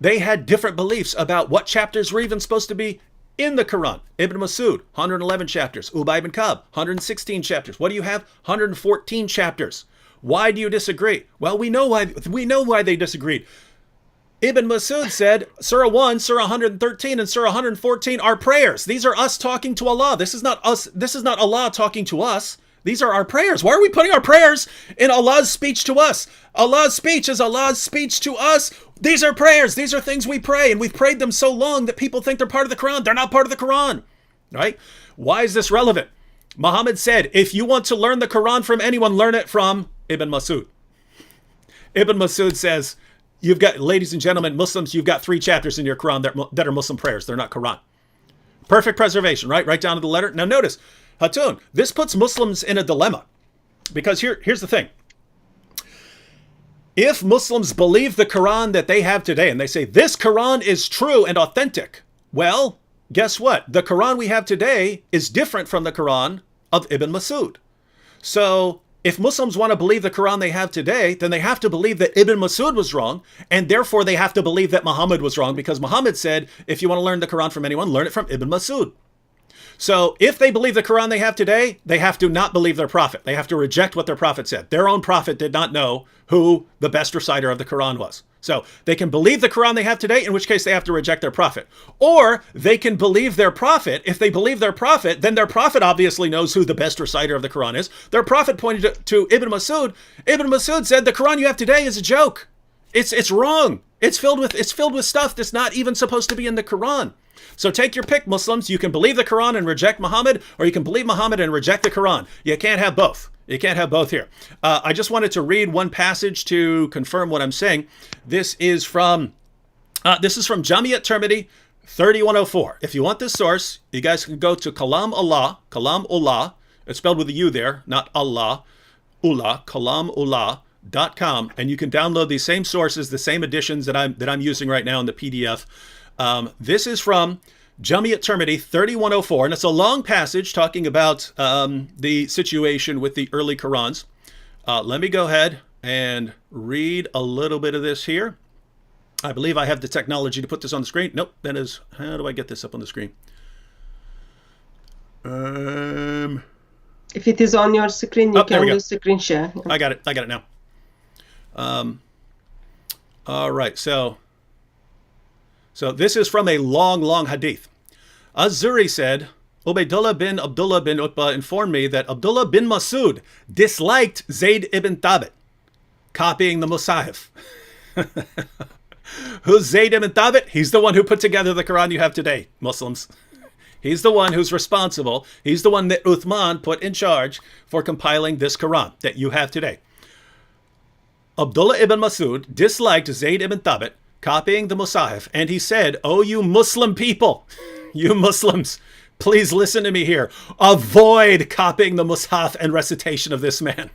had different beliefs about what chapters were even supposed to be in the Quran. Ibn Masud, 111 chapters. Ubay ibn Ka'b, 116 chapters. What do you have? 114 chapters. Why do you disagree? Well, we know why they disagreed. Ibn Masud said, Surah 1, Surah 113, and Surah 114 are prayers. These are us talking to Allah. This is not us. This is not Allah talking to us. These are our prayers. Why are we putting our prayers in Allah's speech to us? Allah's speech is Allah's speech to us. These are prayers. These are things we pray, and we've prayed them so long that people think they're part of the Quran. They're not part of the Quran, right? Why is this relevant? Muhammad said, if you want to learn the Quran from anyone, learn it from Ibn Masud. Ibn Masud says, you've got, ladies and gentlemen, Muslims, you've got 3 chapters in your Quran that are Muslim prayers. They're not Quran. Perfect preservation, right? Right down to the letter. Now notice, Hatun, this puts Muslims in a dilemma. Because here's the thing. If Muslims believe the Quran that they have today, and they say, this Quran is true and authentic, well, guess what? The Quran we have today is different from the Quran of Ibn Masud. So if Muslims want to believe the Quran they have today, then they have to believe that Ibn Masud was wrong, and therefore they have to believe that Muhammad was wrong, because Muhammad said, if you want to learn the Quran from anyone, learn it from Ibn Masud. So if they believe the Quran they have today, they have to not believe their prophet. They have to reject what their prophet said. Their own prophet did not know who the best reciter of the Quran was. So they can believe the Quran they have today, in which case they have to reject their prophet. Or they can believe their prophet. If they believe their prophet, then their prophet obviously knows who the best reciter of the Quran is. Their prophet pointed to Ibn Masud. Ibn Masud said, the Quran you have today is a joke. It's wrong. It's filled with stuff that's not even supposed to be in the Quran. So take your pick, Muslims. You can believe the Quran and reject Muhammad, or you can believe Muhammad and reject the Quran. You can't have both. You can't have both here. I just wanted to read one passage to confirm what I'm saying. This is from Jamiyat Tirmidhi 3104. If you want this source, you guys can go to Kalam Allah. It's spelled with a U there, not Allah. Kalamullah.com, and you can download these same sources, the same editions that I'm using right now in the PDF. This is from Jamiyat Tirmidhi 3104, and it's a long passage talking about the situation with the early Qurans. Let me go ahead and read a little bit of this here. I believe I have the technology to put this on the screen. Nope, that is, how do I get this up on the screen? If it is on your screen, you can do screen share. I got it now. All right, so this is from a long hadith. Az-Zuri said, Ubaydullah bin Abdullah bin Utbah informed me that Abdullah bin Masud disliked Zayd ibn Thabit copying the Musahif. Who's Zayd ibn Thabit? He's the one who put together the Quran you have today, Muslims. He's the one who's responsible. He's the one that Uthman put in charge for compiling this Quran that you have today. Abdullah ibn Masud disliked Zayd ibn Thabit copying the Musahif, and he said, "Oh, you Muslim people, you Muslims, please listen to me here. Avoid copying the Musahif and recitation of this man."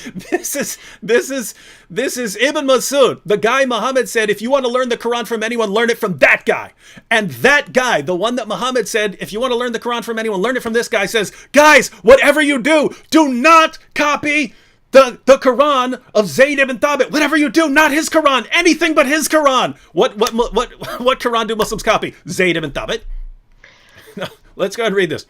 This is Ibn Masud, the guy Muhammad said, if you want to learn the Quran from anyone, learn it from that guy. And that guy, the one that Muhammad said, if you want to learn the Quran from anyone, learn it from this guy, says, guys, whatever you do not copy the Quran of Zayd ibn Thabit. Whatever you do, not his Quran, anything but his Quran. What Quran do Muslims copy? Zayd ibn Thabit. No, let's go ahead and read this.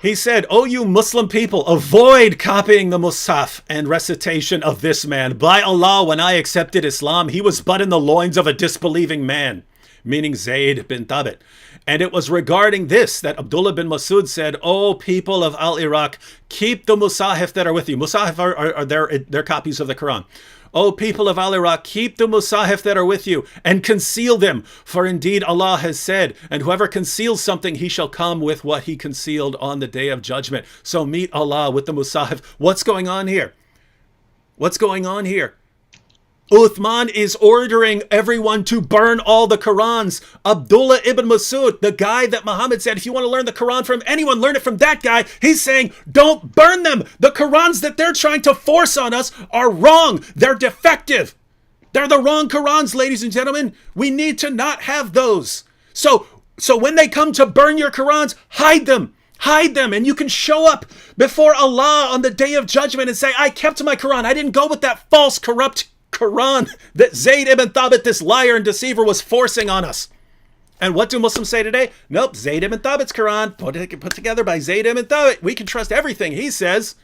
He said, "Oh, you Muslim people, avoid copying the Musaf and recitation of this man. By Allah, when I accepted Islam, he was but in the loins of a disbelieving man," meaning Zayd bin Thabit. And it was regarding this that Abdullah bin Masud said, "Oh, people of Al-Iraq, keep the Musahif that are with you." Musahif are their copies of the Quran. "O people of Al-Iraq, keep the Musahif that are with you and conceal them. For indeed Allah has said, and whoever conceals something, he shall come with what he concealed on the day of judgment." So meet Allah with the Musahif. What's going on here? What's going on here? Uthman is ordering everyone to burn all the Qurans. Abdullah ibn Masud, the guy that Muhammad said, if you want to learn the Quran from anyone, learn it from that guy. He's saying, don't burn them. The Qurans that they're trying to force on us are wrong. They're defective. They're the wrong Qurans, ladies and gentlemen. We need to not have those. So when they come to burn your Qurans, hide them. Hide them, and you can show up before Allah on the day of judgment and say, I kept my Quran. I didn't go with that false, corrupt Quran that Zayd ibn Thabit, this liar and deceiver, was forcing on us. And what do Muslims say today? Nope, Zayd ibn Thabit's Quran, put together by Zayd ibn Thabit. We can trust everything he says.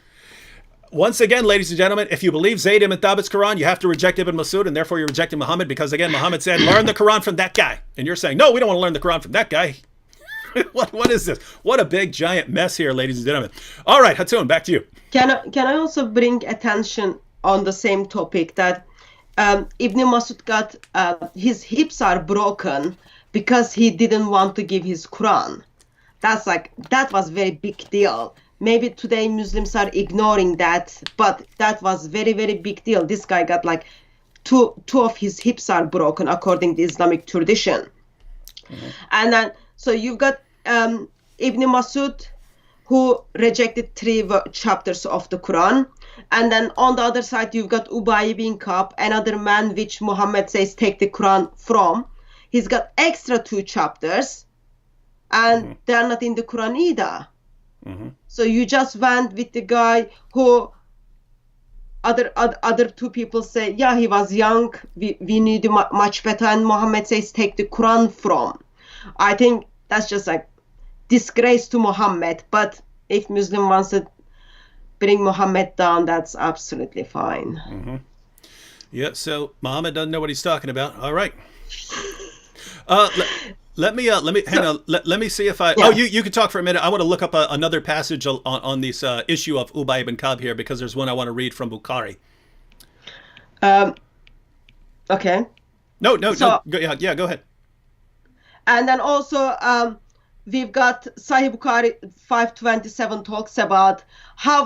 Once again, ladies and gentlemen, if you believe Zayd ibn Thabit's Quran, you have to reject Ibn Masud, and therefore you're rejecting Muhammad, because again, Muhammad said, learn the Quran from that guy. And you're saying, no, we don't want to learn the Quran from that guy. What is this? What a big giant mess here, ladies and gentlemen. All right, Hatun, back to you. Can I also bring attention on the same topic that Ibn Masud got his hips are broken because he didn't want to give his Quran. That was very big deal. Maybe today Muslims are ignoring that, but that was very, very big deal. This guy got like two of his hips are broken according to Islamic tradition. Mm-hmm. And then so you've got Ibn Masud, who rejected 3 chapters of the Quran. And then on the other side, you've got Ubay bin Ka'b, another man which Muhammad says take the Quran from. He's got extra 2 chapters, and they're not in the Quran either. Mm-hmm. So you just went with the guy who other 2 people say, yeah, he was young, we knew much better, and Muhammad says take the Quran from. I think that's just like disgrace to Muhammad. But if Muslim wants to bring Muhammad down, that's absolutely fine. Mm-hmm. Yeah, so Muhammad doesn't know what he's talking about. All right. Let me hang on. Let me see if I. Yeah. Oh, you can talk for a minute. I want to look up another passage on this issue of Ubay bin Ka'b here, because there's one I want to read from Bukhari. Okay. No. Yeah, go ahead. And then also we've got Sahih Bukhari 527 talks about how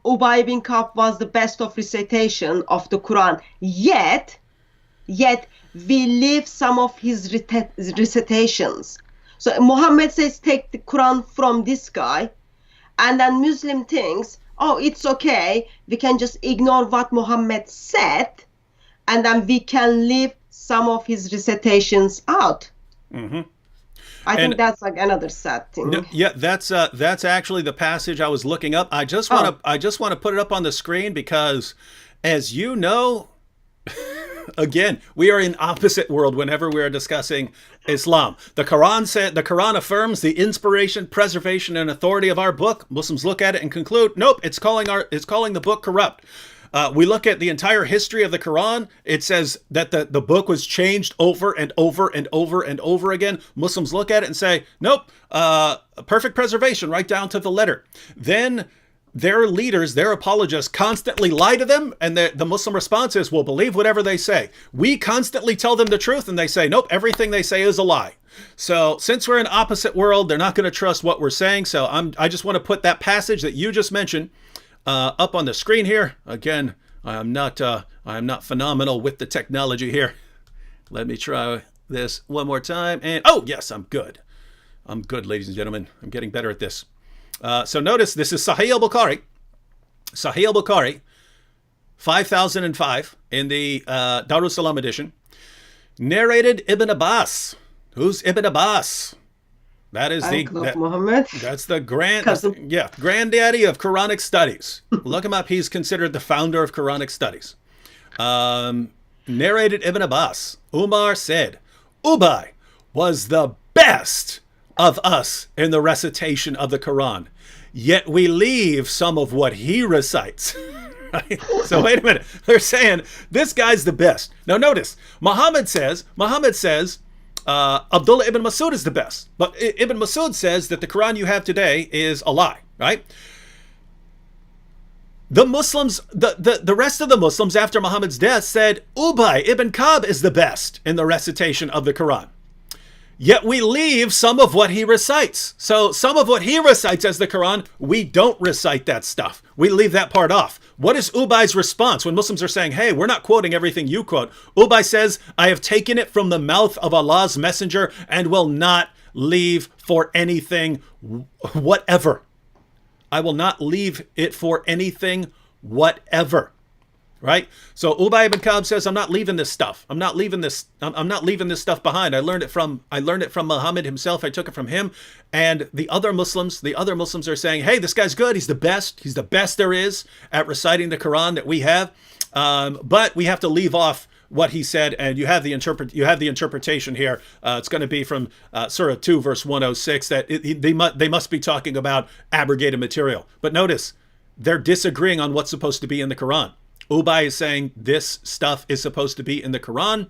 Ubay bin Ka'b was the best of recitation of the Quran. Yet we leave some of his recitations. So Muhammad says take the Quran from this guy, and then Muslim thinks, oh, it's okay, we can just ignore what Muhammad said, and then we can leave some of his recitations out. Mm-hmm. I think that's like another sad thing. No, yeah, that's actually the passage I was looking up. I just want to put it up on the screen because, as you know, again, we are in opposite world whenever we are discussing Islam. The Quran affirms the inspiration, preservation, and authority of our book. Muslims look at it and conclude, nope, it's calling the book corrupt. We look at the entire history of the Quran. It says that the book was changed over and over and over and over again. Muslims look at it and say, nope, perfect preservation right down to the letter. Then their leaders, their apologists constantly lie to them, and the Muslim response is, we'll believe whatever they say. We constantly tell them the truth, and they say, nope, everything they say is a lie. So since we're in opposite world, they're not going to trust what we're saying. So I just want to put that passage that you just mentioned up on the screen here. Again, I am not phenomenal with the technology here. Let me try this one more time. And oh yes, I'm good. I'm good, ladies and gentlemen. I'm getting better at this. So notice this is Sahih al-Bukhari. Sahih al-Bukhari, 5005 in the Darussalam edition. Narrated Ibn Abbas. Who's Ibn Abbas? That is Muhammad. That's the granddaddy of Quranic studies. Look him up. He's considered the founder of Quranic studies. Narrated Ibn Abbas. Umar said, Ubay was the best of us in the recitation of the Quran, yet we leave some of what he recites. Right? So wait a minute. They're saying this guy's the best. Now notice, Muhammad says, Abdullah ibn Masud is the best. But Ibn Masud says that the Quran you have today is a lie, right? The Muslims, the rest of the Muslims after Muhammad's death said Ubay ibn Ka'b is the best in the recitation of the Quran. Yet we leave some of what he recites. So some of what he recites as the Quran, we don't recite that stuff. We leave that part off. What is Ubay's response when Muslims are saying, hey, we're not quoting everything you quote? Ubay says, I have taken it from the mouth of Allah's messenger and will not leave for anything whatever. I will not leave it for anything whatever. Right? So Ubay ibn Ka'b says, I'm not leaving this stuff. I'm not leaving this stuff behind. I learned it from Muhammad himself. I took it from him. And the other Muslims are saying, hey, this guy's good. He's the best. He's the best there is at reciting the Quran that we have. But we have to leave off what he said, and you have the interpretation here. It's going to be from Surah 2, verse 106, that they must be talking about abrogated material. But notice, they're disagreeing on what's supposed to be in the Quran. Ubay is saying this stuff is supposed to be in the Quran,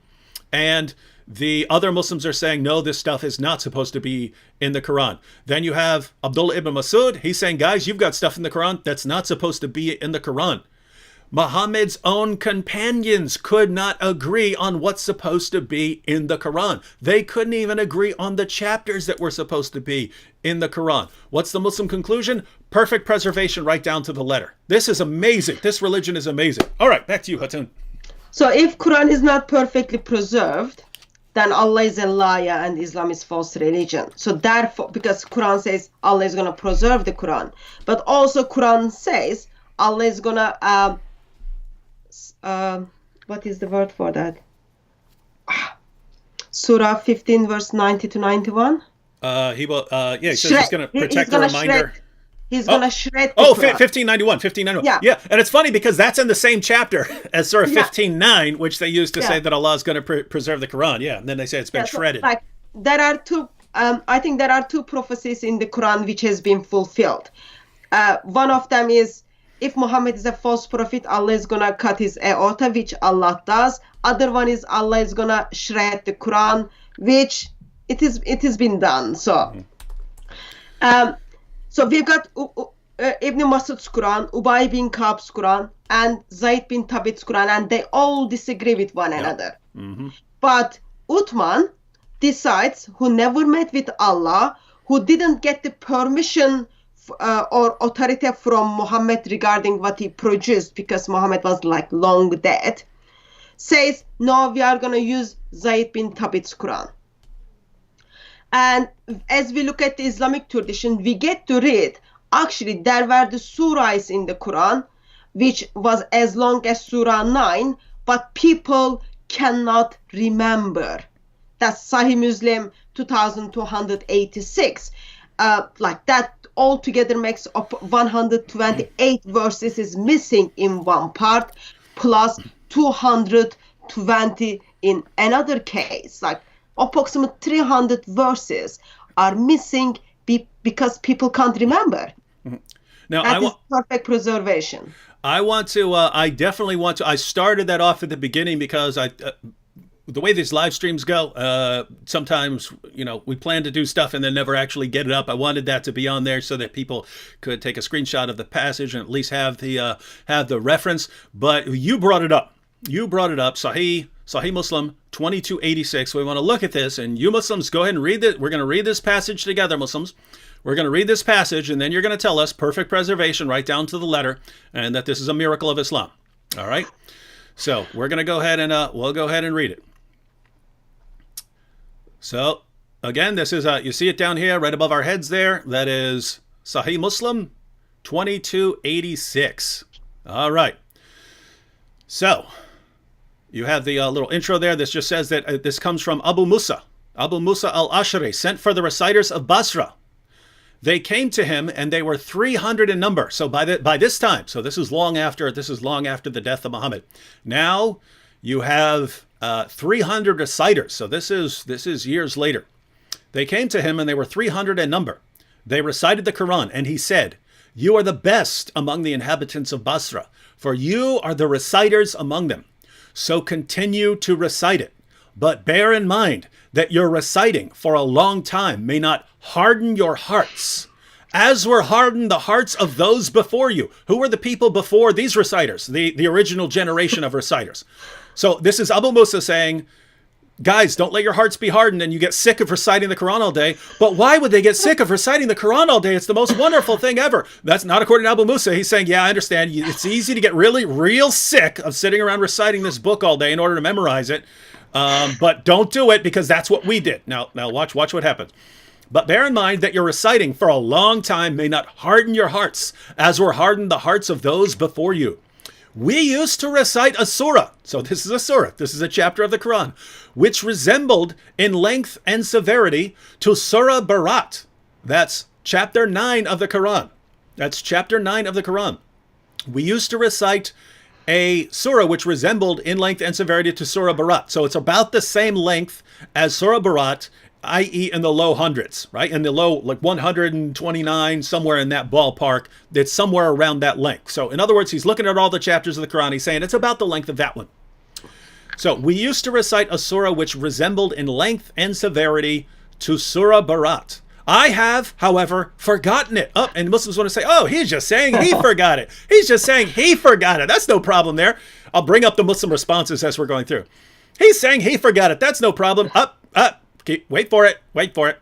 and the other Muslims are saying, no, this stuff is not supposed to be in the Quran. Then you have Abdullah ibn Masud. He's saying, guys, you've got stuff in the Quran that's not supposed to be in the Quran. Muhammad's own companions could not agree on what's supposed to be in the Quran. They couldn't even agree on the chapters that were supposed to be in the Quran. What's the Muslim conclusion? Perfect preservation right down to the letter. This is amazing. This religion is amazing. All right, back to you, Hatun. So if Quran is not perfectly preserved, then Allah is a liar and Islam is false religion. So therefore, because Quran says Allah is going to preserve the Quran, but also Quran says Allah is going to what is the word for that? Surah 15 verse 90 to 91. He says he's going to protect the reminder. He's going to shred the Quran. 1591. Yeah. And it's funny because that's in the same chapter as Surah 15:9, which they use to say that Allah is going to preserve the Quran. Yeah. And then they say it's been shredded. Like, there are two, I think there are two prophecies in the Quran which has been fulfilled. One of them is, if Muhammad is a false prophet, Allah is going to cut his aorta, which Allah does. Other one is Allah is going to shred the Quran, which it has been done. So, so we've got Ibn Masud's Quran, Ubay bin Ka'b's Quran, and Zayd bin Thabit's Quran, and they all disagree with one another. Mm-hmm. But Uthman decides, who never met with Allah, who didn't get the permission or authority from Muhammad regarding what he produced, because Muhammad was like long dead, says, no, we are going to use Zayd bin Thabit's Quran. And as we look at the Islamic tradition, we get to read, actually there were the surahs in the Quran, which was as long as Surah 9, but people cannot remember. That's Sahih Muslim 2286. Like that altogether makes up 128 verses is missing in one part, plus 220 in another case. Like approximately 300 verses are missing because people can't remember. Now, that is perfect preservation. I definitely want to. I started that off at the beginning because the way these live streams go, sometimes, we plan to do stuff and then never actually get it up. I wanted that to be on there so that people could take a screenshot of the passage and at least have the reference. But you brought it up. Sahih Muslim 2286. We want to look at this, and you Muslims, go ahead and read it. We're going to read this passage together, Muslims. We're going to read this passage, and then you're going to tell us perfect preservation right down to the letter, and that this is a miracle of Islam. All right? So we're going to go ahead and we'll go ahead and read it. So again, this is you see it down here right above our heads there. That is Sahih Muslim 2286. All right. So you have the little intro there. This just says that this comes from Abu Musa al-Ashari, sent for the reciters of Basra. They came to him, and they were 300 in number. So by this time, so this is long after the death of Muhammad. Now you have 300 reciters. So this is years later. They came to him, and they were 300 in number. They recited the Quran, and he said, "You are the best among the inhabitants of Basra, for you are the reciters among them. So continue to recite it. But bear in mind that your reciting for a long time may not harden your hearts, as were hardened the hearts of those before you." Who were the people before these reciters? The original generation of reciters. So this is Abu Musa saying, guys, don't let your hearts be hardened and you get sick of reciting the Quran all day. But why would they get sick of reciting the Quran all day? It's the most wonderful thing ever. That's not according to Abu Musa. He's saying, yeah, I understand. It's easy to get really, real sick of sitting around reciting this book all day in order to memorize it. But don't do it, because that's what we did. Now watch what happens. But bear in mind that your reciting for a long time may not harden your hearts, as were hardened the hearts of those before you. We used to recite a surah. So this is a surah. This is a chapter of the Quran, which resembled in length and severity to Surah Barat. That's chapter 9 of the Quran. We used to recite a surah which resembled in length and severity to Surah Barat. So it's about the same length as Surah Barat, i.e. in the low hundreds, right? In the low, like 129, somewhere in that ballpark. It's somewhere around that length. So in other words, he's looking at all the chapters of the Quran. He's saying it's about the length of that one. So we used to recite a surah which resembled in length and severity to Surah Barat. I have, however, forgotten it. Oh, and Muslims want to say, oh, he's just saying he forgot it. He's just saying he forgot it. That's no problem there. I'll bring up the Muslim responses as we're going through. He's saying he forgot it. That's no problem. Wait for it.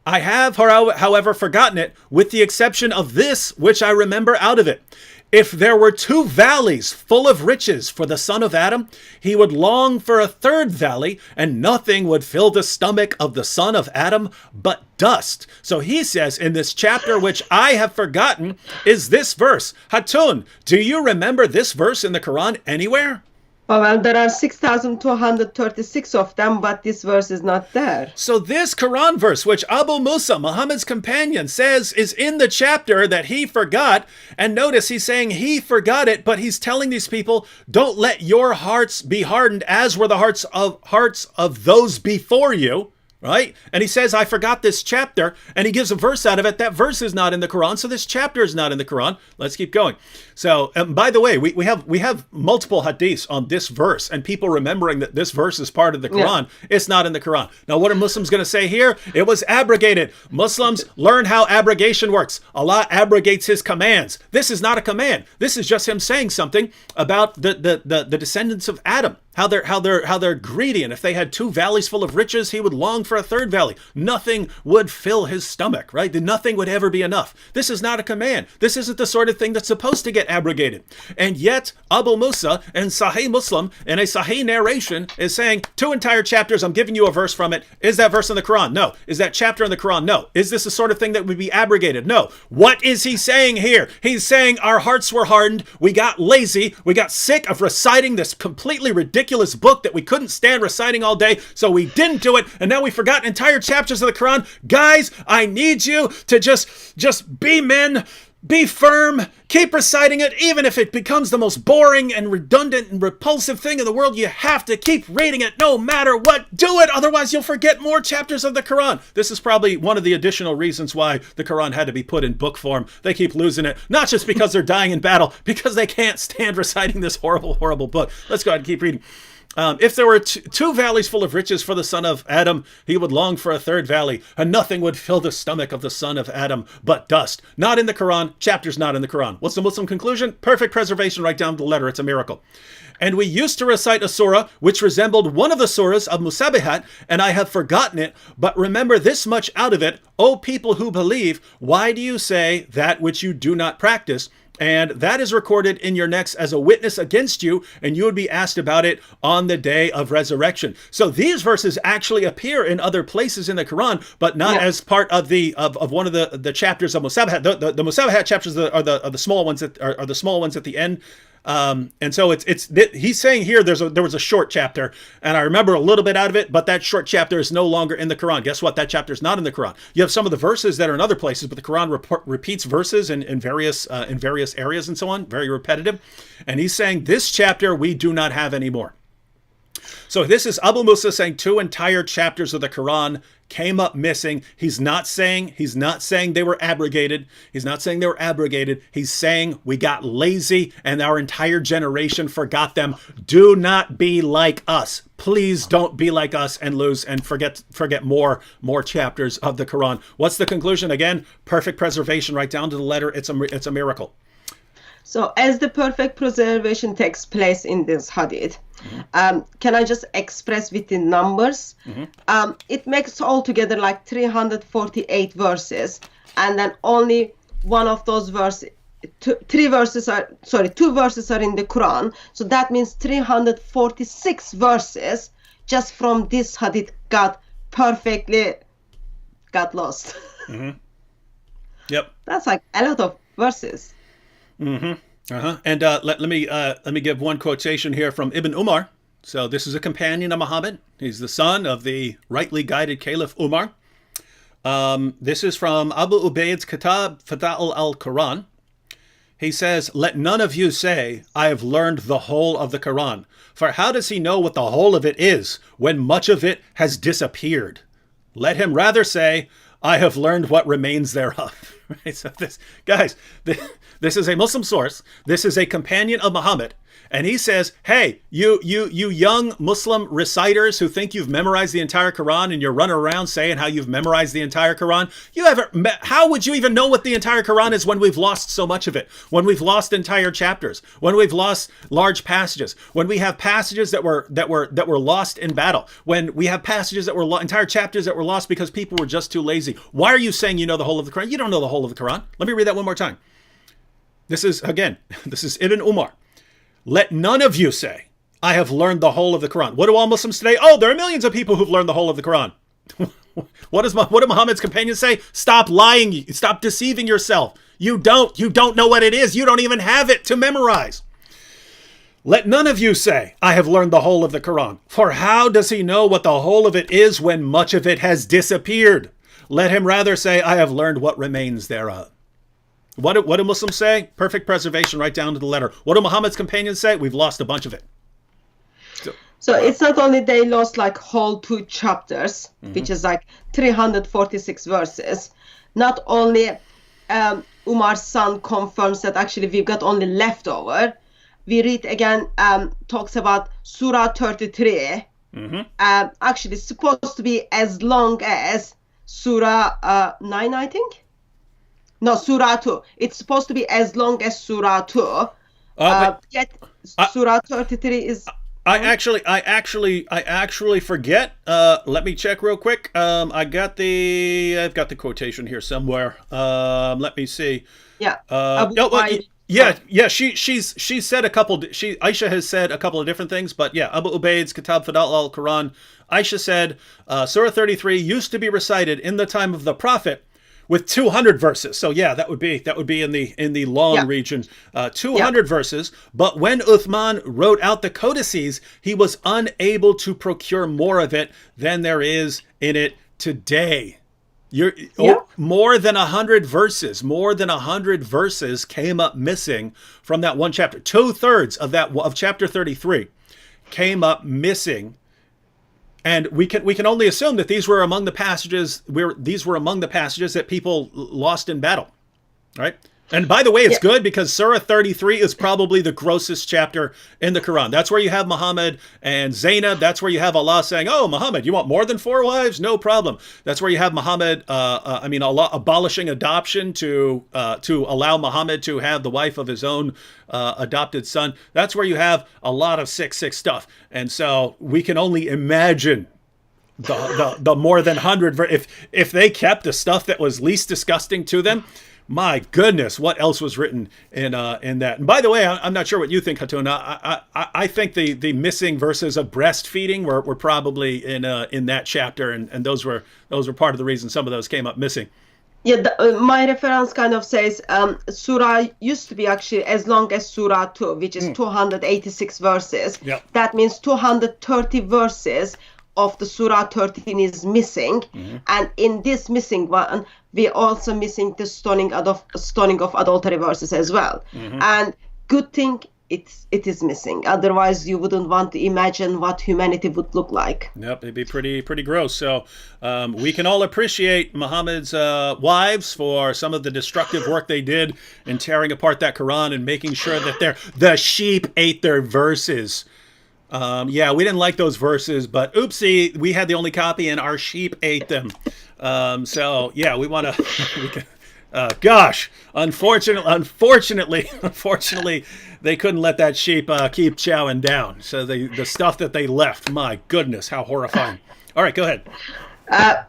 I have, however, forgotten it, with the exception of this, which I remember out of it. If there were 2 valleys full of riches for the son of Adam, he would long for a 3rd valley, and nothing would fill the stomach of the son of Adam but dust. So he says in this chapter, which I have forgotten, is this verse. Hatun, do you remember this verse in the Quran anywhere? Well, there are 6,236 of them, but this verse is not there. So this Quran verse, which Abu Musa, Muhammad's companion, says is in the chapter that he forgot, and notice he's saying he forgot it, but he's telling these people, don't let your hearts be hardened, as were the hearts of those before you. Right? And he says, I forgot this chapter, and he gives a verse out of it. That verse is not in the Quran, so this chapter is not in the Quran. Let's keep going. So, by the way, we have multiple hadiths on this verse, and people remembering that this verse is part of the Quran. Yeah. It's not in the Quran. Now, what are Muslims going to say here? It was abrogated. Muslims learn how abrogation works. Allah abrogates his commands. This is not a command. This is just him saying something about the descendants of Adam. How they're greedy, and if they had 2 valleys full of riches, he would long for a 3rd valley. Nothing would fill his stomach, right? Nothing would ever be enough. This is not a command. This isn't the sort of thing that's supposed to get abrogated. And yet, Abu Musa in Sahih Muslim, in a Sahih narration, is saying 2 entire chapters, I'm giving you a verse from it. Is that verse in the Quran? No. Is that chapter in the Quran? No. Is this the sort of thing that would be abrogated? No. What is he saying here? He's saying our hearts were hardened. We got lazy. We got sick of reciting this completely ridiculous book that we couldn't stand reciting all day, so we didn't do it, and now we forgot entire chapters of the Quran. Guys, I need you to just be men, Be firm. Keep reciting it, even if it becomes the most boring and redundant and repulsive thing in the world. You have to keep reading it no matter what. Do it, otherwise you'll forget more chapters of the Quran. This is probably one of the additional reasons why the Quran had to be put in book form. They keep losing it, not just because they're dying in battle, because they can't stand reciting this horrible, horrible book. Let's go ahead and keep reading. If there were two valleys full of riches for the son of Adam, he would long for a third valley, and nothing would fill the stomach of the son of Adam but dust. Not in the Quran. Chapters not in the Quran. What's the Muslim conclusion? Perfect preservation right down to the letter. It's a miracle. And we used to recite a surah which resembled one of the surahs of Musabihat, and I have forgotten it, but remember this much out of it, O people who believe, why do you say that which you do not practice? And that is recorded in your necks as a witness against you, and you would be asked about it on the day of resurrection. So these verses actually appear in other places in the Quran, but not as part of the of one of the chapters of Musabihat. The Musabihat chapters are the small ones that are the small ones at the end. And so he's saying here there was a short chapter, and I remember a little bit out of it, but that short chapter is no longer in the Quran. Guess what? That chapter is not in the Quran. You have some of the verses that are in other places, but the Quran repeats verses in various areas and so on, very repetitive. And he's saying this chapter we do not have anymore. So this is Abu Musa saying 2 entire chapters of the Quran came up missing. He's not saying they were abrogated. He's not saying they were abrogated. He's saying we got lazy and our entire generation forgot them. Do not be like us. Please don't be like us and lose and forget more chapters of the Quran. What's the conclusion? Again, perfect preservation right down to the letter. It's a miracle. So as the perfect preservation takes place in this hadith, can I just express with the numbers? It makes altogether like 348 verses, and then only one of those verses, two verses are in the Quran. So that means 346 verses just from this hadith got lost. Yep. That's like a lot of verses. And let me give one quotation here from Ibn Umar. So this is a companion of Muhammad. He's the son of the rightly guided Caliph Umar. This is from Abu Ubaid's Kitab Fada'il al-Quran. He says, "Let none of you say, I have learned the whole of the Quran. For how does he know what the whole of it is when much of it has disappeared? Let him rather say, I have learned what remains thereof." Right? So this is a Muslim source. This is a companion of Muhammad. And he says, hey, you young Muslim reciters who think you've memorized the entire Quran and you're running around saying how you've memorized the entire Quran. How would you even know what the entire Quran is when we've lost so much of it? When we've lost entire chapters, when we've lost large passages, when we have passages that were lost in battle, when we have passages that were entire chapters that were lost because people were just too lazy. Why are you saying you know the whole of the Quran? You don't know the whole of the Quran. Let me read that one more time. This is Ibn Umar. Let none of you say, I have learned the whole of the Quran. What do all Muslims today? Oh, there are millions of people who've learned the whole of the Quran. What do Muhammad's companions say? Stop lying. Stop deceiving yourself. You don't know what it is. You don't even have it to memorize. Let none of you say, I have learned the whole of the Quran. For how does he know what the whole of it is when much of it has disappeared? Let him rather say, I have learned what remains thereof. What do Muslims say? Perfect preservation right down to the letter. What do Muhammad's companions say? We've lost a bunch of it. So it's not only they lost like whole 2 chapters, which is like 346 verses. Not only Umar's son confirms that actually we've got only leftover. We read again, talks about Surah 33. Actually it's supposed to be as long as Surah 9, I think. No, Surah 2. It's supposed to be as long as Surah 2. Yet Surah 33 is... I actually forget. Let me check real quick. I've got the quotation here somewhere. Let me see. Yeah. She said a couple. Aisha has said a couple of different things, but yeah, Abu Ubaid's Kitab Fada'il al-Quran. Aisha said Surah 33 used to be recited in the time of the Prophet with 200 verses. So yeah, that would be in the long region, 200 verses. But when Uthman wrote out the codices, he was unable to procure more of it than there is in it today. Yeah. More than 100 verses. More than 100 verses came up missing from that one chapter. 2/3 of chapter 33 came up missing, and we can only assume that these were among the passages that people lost in battle, right? And by the way, it's good because Surah 33 is probably the grossest chapter in the Quran. That's where you have Muhammad and Zainab. That's where you have Allah saying, "Oh, Muhammad, you want more than 4 wives? No problem." That's where you have Muhammad, Allah abolishing adoption to allow Muhammad to have the wife of his own adopted son. That's where you have a lot of 666 stuff. And so we can only imagine the more than 100 if they kept the stuff that was least disgusting to them. My goodness, what else was written in that? And by the way, I'm not sure what you think, Hatun. I think the missing verses of breastfeeding were probably in that chapter, and those were part of the reason some of those came up missing. Yeah, my reference kind of says Surah used to be actually as long as Surah 2, which is 286 verses. Yep. That means 230 verses of the Surah 13 is missing. And in this missing one, we're also missing the stoning of adultery verses as well. And good thing it is missing. Otherwise, you wouldn't want to imagine what humanity would look like. Yep, it'd be pretty gross. So we can all appreciate Muhammad's wives for some of the destructive work they did in tearing apart that Quran and making sure that the sheep ate their verses. Yeah, we didn't like those verses, but oopsie, we had the only copy and our sheep ate them. So yeah, we want to. Gosh, unfortunately, they couldn't let that sheep keep chowing down. So the stuff that they left, my goodness, how horrifying. All right, go ahead.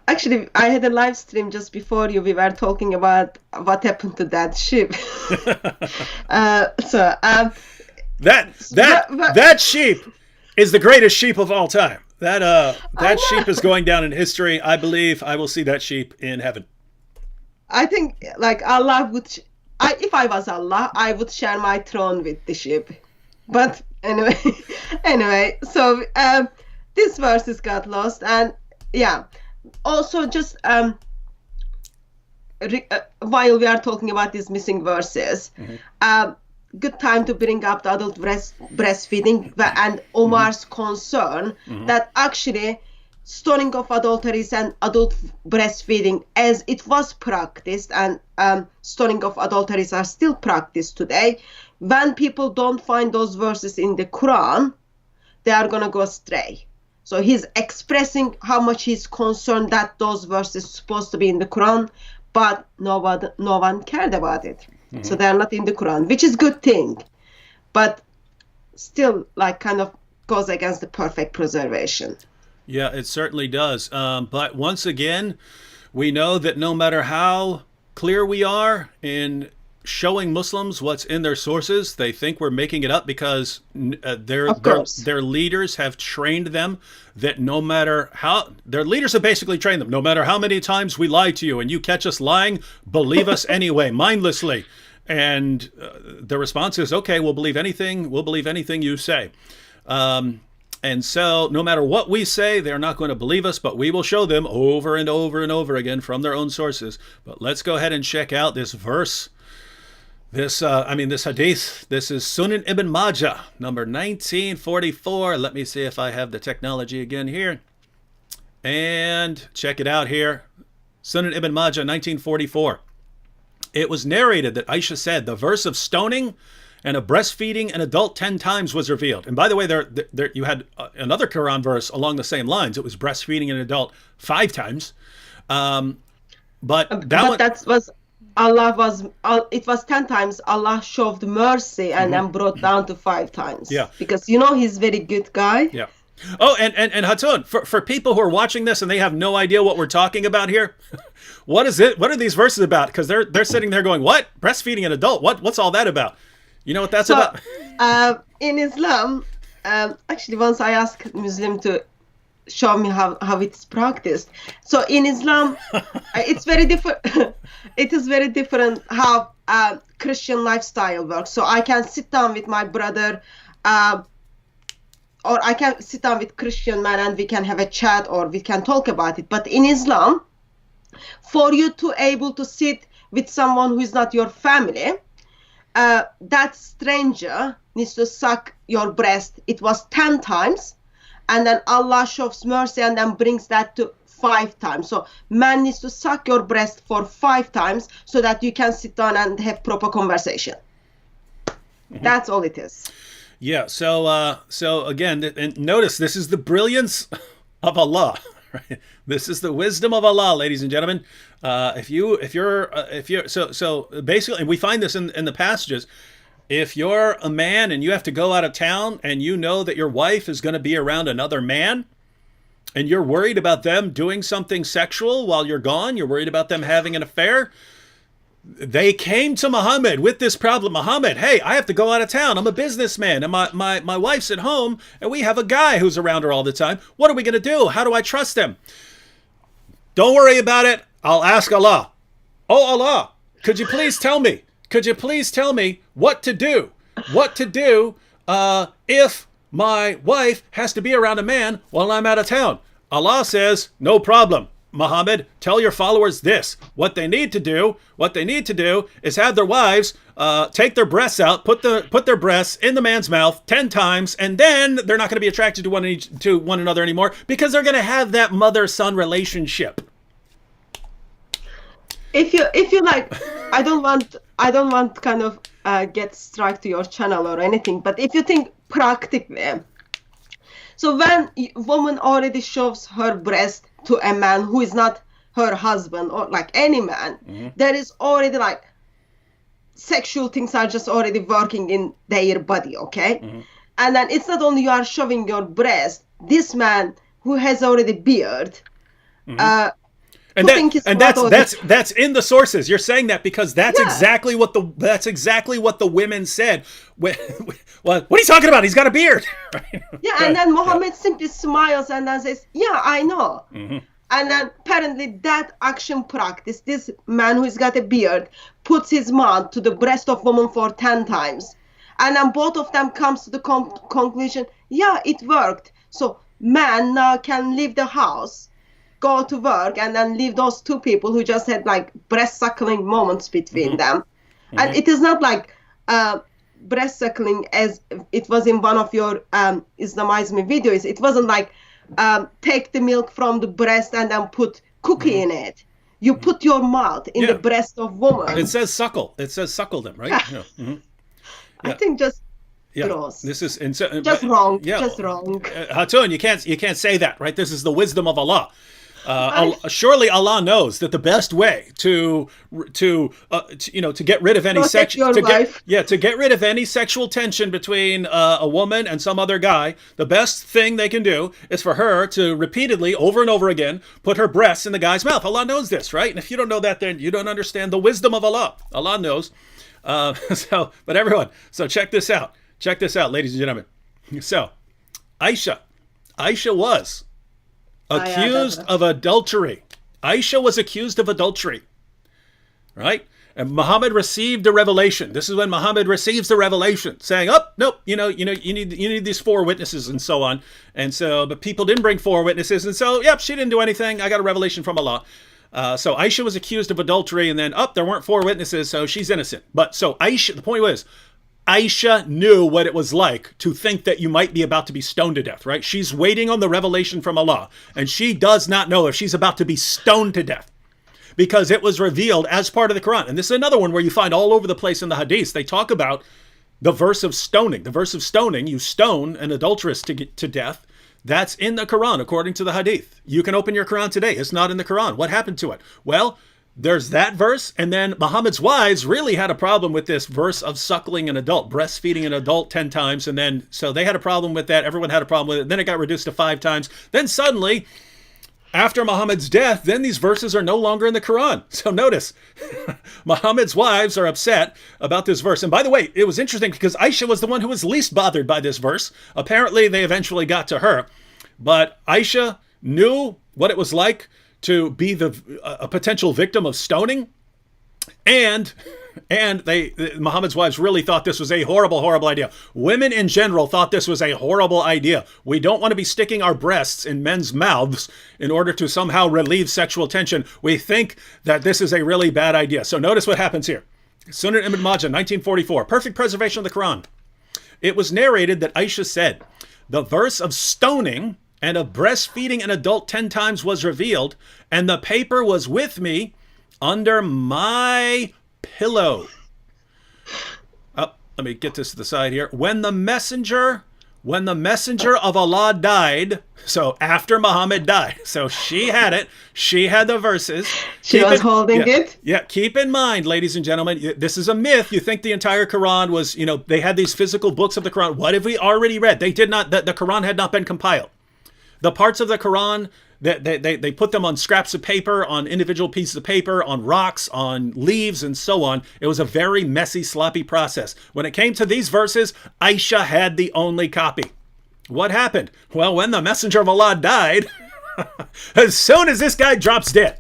Actually, I had a live stream just before you. We were talking about what happened to that sheep. That sheep is the greatest sheep of all time. That sheep is going down in history. I believe I will see that sheep in heaven. I think like Allah would, if I was Allah, I would share my throne with the sheep. But anyway, so this verses got lost, and yeah. Also, just while we are talking about these missing verses, good time to bring up the adult breastfeeding and Omar's concern that actually stoning of adulteries and adult breastfeeding, as it was practiced, and stoning of adulteries are still practiced today. When people don't find those verses in the Quran, they are going to go astray. So he's expressing how much he's concerned that those verses are supposed to be in the Quran, but no one cared about it. So they are not in the Quran, which is a good thing, but still like kind of goes against the perfect preservation. Yeah, it certainly does. But once again, we know that no matter how clear we are in showing Muslims what's in their sources, they think we're making it up because their leaders have trained them that no matter how, their leaders have basically trained them, no matter how many times we lie to you and you catch us lying, believe us anyway, mindlessly. And the response is, okay, we'll believe anything you say. And so no matter what we say, they're not going to believe us, but we will show them over and over and over again from their own sources. But let's go ahead and check out this verse. This hadith. This is Sunan Ibn Majah, number 1944. Let me see if I have the technology again here. And check it out here. Sunan Ibn Majah, 1944. It was narrated that Aisha said, the verse of stoning and of breastfeeding an adult 10 times was revealed. And by the way, there you had another Quran verse along the same lines. It was breastfeeding an adult 5 times. It was 10 times. Allah showed mercy and then brought down to 5 times. Yeah. Because he's very good guy. Yeah. Oh, and Hatun, for people who are watching this and they have no idea what we're talking about here, what is it? What are these verses about? Because they're sitting there going, what? Breastfeeding an adult? What's all that about? You know what that's about? In Islam, actually, once I asked Muslim to show me how it's practiced. So in Islam, it's very different. It is very different how Christian lifestyle works. So I can sit down with my brother, or I can sit down with Christian man and we can have a chat or we can talk about it. But in Islam, For you to able to sit with someone who is not your family, that stranger needs to suck your breast. It was 10 times, and then Allah shows mercy and then brings that to 5 times. So man needs to suck your breast for 5 times so that you can sit down and have proper conversation. That's all it is. Yeah. So again, and notice this is the brilliance of Allah. Right? This is the wisdom of Allah, ladies and gentlemen. If you're so basically, and we find this in the passages. If you're a man and you have to go out of town and you know that your wife is going to be around another man, and you're worried about them doing something sexual while you're gone, you're worried about them having an affair. They came to Muhammad with this problem. Muhammad, hey, I have to go out of town. I'm a businessman and my wife's at home and we have a guy who's around her all the time. What are we going to do? How do I trust him? Don't worry about it. I'll ask Allah. Oh, Allah, could you please tell me? Could you please tell me what to do? What to do if my wife has to be around a man while I'm out of town? Allah says, no problem. Muhammad, tell your followers this. What they need to do is have their wives take their breasts out, put their breasts in the man's mouth 10 times, and then they're not going to be attracted to one another anymore because they're going to have that mother-son relationship. If you like, I don't want kind of get strike to your channel or anything, but if you think practically, so when a woman already shows her breast to a man who is not her husband or like any man, there is already like sexual things are just already working in their body, okay? And then it's not only you are showing your breast, this man who has already beard, and that's in the sources. You're saying that because that's exactly what the women said. What are you talking about? He's got a beard. Right? Yeah, and then Muhammad simply smiles and then says, "Yeah, I know." And then apparently that action practice, this man who's got a beard puts his mouth to the breast of woman for 10 times, and then both of them comes to the conclusion, yeah, it worked. So man now can leave the house, go to work, and then leave those two people who just had like breast suckling moments between them. And it is not like breast suckling as it was in one of your Islamize Me videos. It wasn't like take the milk from the breast and then put cookie in it. You put your mouth in the breast of woman. It says suckle. It says suckle them, right? I think just gross. This is just wrong. Just wrong. Hatun, you can't say that, right? This is the wisdom of Allah. Surely Allah knows that the best way to get rid of any get rid of any sexual tension between a woman and some other guy, the best thing they can do is for her to repeatedly, over and over again, put her breasts in the guy's mouth. Allah knows this, right? And if you don't know that, then you don't understand the wisdom of Allah. Allah knows. But everyone, so check this out. Check this out, ladies and gentlemen. So, Aisha was accused of adultery. Aisha was accused of adultery, right? And Muhammad received a revelation. This is when Muhammad receives the revelation, saying, "Oh, nope, you need these 4 witnesses and so on." And so, but people didn't bring 4 witnesses, and so, yep, she didn't do anything. I got a revelation from Allah. So Aisha was accused of adultery, and then there weren't 4 witnesses, so she's innocent. But so Aisha, the point was, Aisha knew what it was like to think that you might be about to be stoned to death, right? She's waiting on the revelation from Allah, and she does not know if she's about to be stoned to death because it was revealed as part of the Quran. And this is another one where you find all over the place in the hadiths, they talk about the verse of stoning. The verse of stoning, you stone an adulteress to death. That's in the Quran, according to the hadith. You can open your Quran today. It's not in the Quran. What happened to it? Well, there's that verse, and then Muhammad's wives really had a problem with this verse of suckling an adult, breastfeeding an adult 10 times, and then, so they had a problem with that, everyone had a problem with it, then it got reduced to 5 times, then suddenly, after Muhammad's death, then these verses are no longer in the Quran. So notice, Muhammad's wives are upset about this verse, and by the way, it was interesting because Aisha was the one who was least bothered by this verse. Apparently, they eventually got to her, but Aisha knew what it was like to be a potential victim of stoning. And Muhammad's wives really thought this was a horrible idea. Women in general thought this was a horrible idea. We don't want to be sticking our breasts in men's mouths in order to somehow relieve sexual tension. We think that this is a really bad idea. So notice what happens here. Sunan Ibn Majah, 1944, perfect preservation of the Quran. It was narrated that Aisha said, the verse of stoning and of breastfeeding an adult 10 times was revealed, and the paper was with me under my pillow. Oh, let me get this to the side here. When the messenger of Allah died, so after Muhammad died, so she had it, she had the verses. She was holding it? Yeah, keep in mind, ladies and gentlemen, this is a myth. You think the entire Quran was, they had these physical books of the Quran. What have we already read? They did not, the Quran had not been compiled. The parts of the Quran, they put them on scraps of paper, on individual pieces of paper, on rocks, on leaves, and so on. It was a very messy, sloppy process. When it came to these verses, Aisha had the only copy. What happened? Well, when the messenger of Allah died, as soon as this guy drops dead,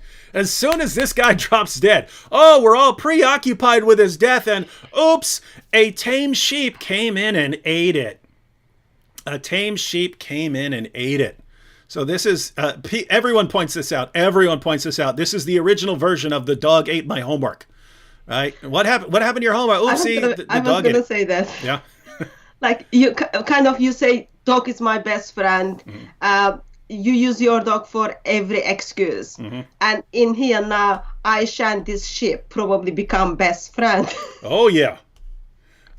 oh, we're all preoccupied with his death, and oops, a tame sheep came in and ate it. So this is, everyone points this out. This is the original version of the dog ate my homework, right? What happened to your homework? Oopsie, I was going to say that. Yeah. Like you say, dog is my best friend. Mm-hmm. You use your dog for every excuse. Mm-hmm. And in here now, Aisha and this sheep probably become best friends. Oh yeah.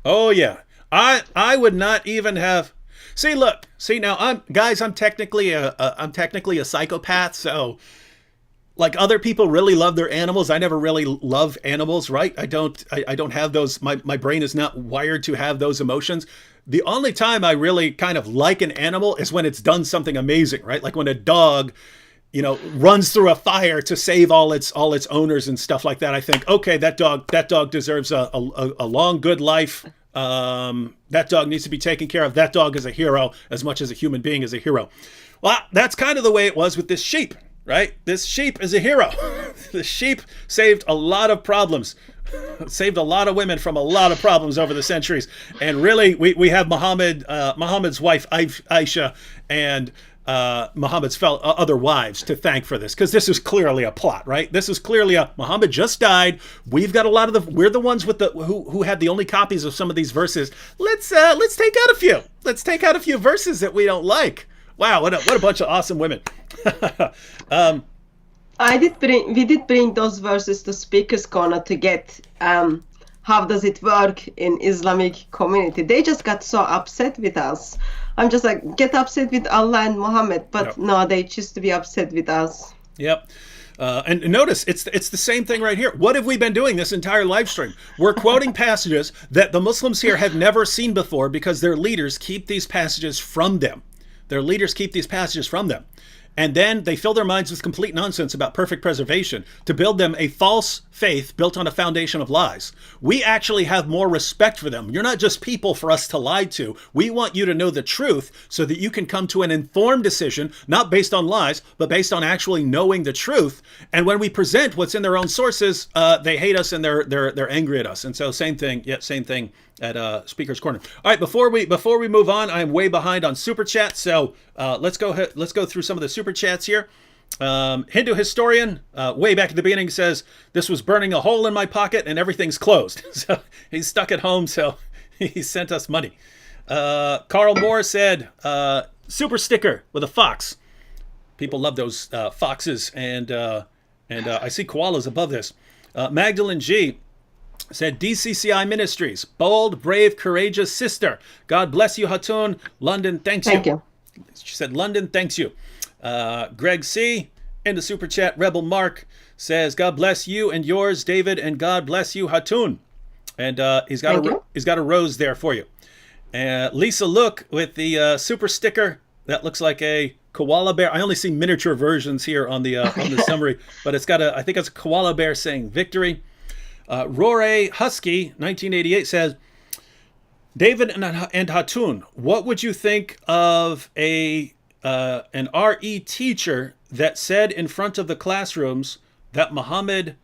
I would not even have. See now I'm technically a psychopath, so like other people really love their animals. I never really love animals, right? I don't have those, my brain is not wired to have those emotions. The only time I really kind of like an animal is when it's done something amazing, right? Like when a dog, runs through a fire to save all its owners and stuff like that. I think, okay, that dog deserves a long, good life. That dog needs to be taken care of. That dog is a hero as much as a human being is a hero. Well, that's kind of the way it was with this sheep, right? This sheep is a hero. The sheep saved a lot of problems, saved a lot of women from a lot of problems over the centuries. And really, we have Muhammad's wife, Aisha, and Muhammad's other wives to thank for this, because this is clearly a plot, right? This is clearly Muhammad just died. We've got we're the ones with who had the only copies of some of these verses. Let's take out a few. Let's take out a few verses that we don't like. Wow, what a bunch of awesome women. We did bring those verses to Speaker's Corner to get how does it work in Islamic community. They just got so upset with us. I'm just like, get upset with Allah and Muhammad, but yep. No, they choose to be upset with us. Yep. And notice, it's the same thing right here. What have we been doing this entire live stream? We're quoting passages that the Muslims here have never seen before because their leaders keep these passages from them. And then they fill their minds with complete nonsense about perfect preservation to build them a false faith built on a foundation of lies. We actually have more respect for them. You're not just people for us to lie to. We want you to know the truth so that you can come to an informed decision, not based on lies, but based on actually knowing the truth. And when we present what's in their own sources, they hate us and they're angry at us. And so same thing at Speaker's Corner. All right, before we move on, I'm way behind on super chat, so let's go through some of the super chats here. Hindu historian, way back at the beginning, says this was burning a hole in my pocket and everything's closed. So he's stuck at home, so he sent us money. Carl Moore said super sticker with a fox. People love those foxes, and I see koalas above this. Magdalene G said DCCI Ministries, bold, brave, courageous sister. God bless you, Hatun. London thanks you. Thank you. She said London thanks you. Greg C. in the super chat. Rebel Mark says God bless you and yours, David, and God bless you, Hatun. And he's got a rose there for you. Lisa Look with the super sticker that looks like a koala bear. I only see miniature versions here on the summary, but it's got I think it's a koala bear saying victory. Rore Husky 1988 says, David and Hatun, what would you think of an RE teacher that said in front of the classrooms that Muhammad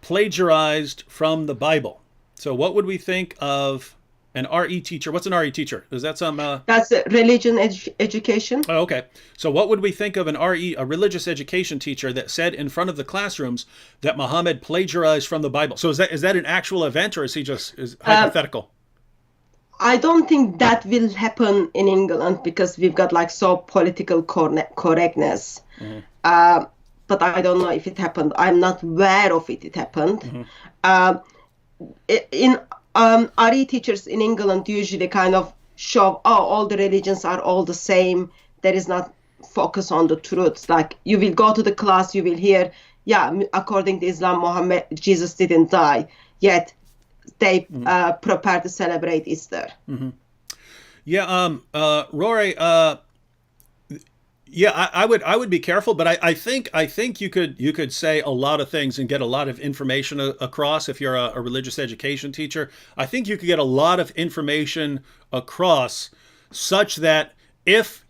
plagiarized from the Bible. So what would we think of an RE teacher? What's an RE teacher? Is that some... That's religion education. Oh, okay. So what would we think of an RE, a religious education teacher that said in front of the classrooms that Muhammad plagiarized from the Bible? So is that an actual event, or is he just hypothetical? I don't think that will happen in England because we've got like so political correctness. But I don't know if it happened. I'm not aware of it. It happened. In RE teachers in England usually kind of show, all the religions are all the same. There is not focus on the truths. Like you will go to the class, you will hear, according to Islam, Jesus didn't die. Yet they prepare to celebrate Easter. Yeah, Rory. I would be careful, but I think you could say a lot of things and get a lot of information across if you're a religious education teacher. I think you could get a lot of information across such that if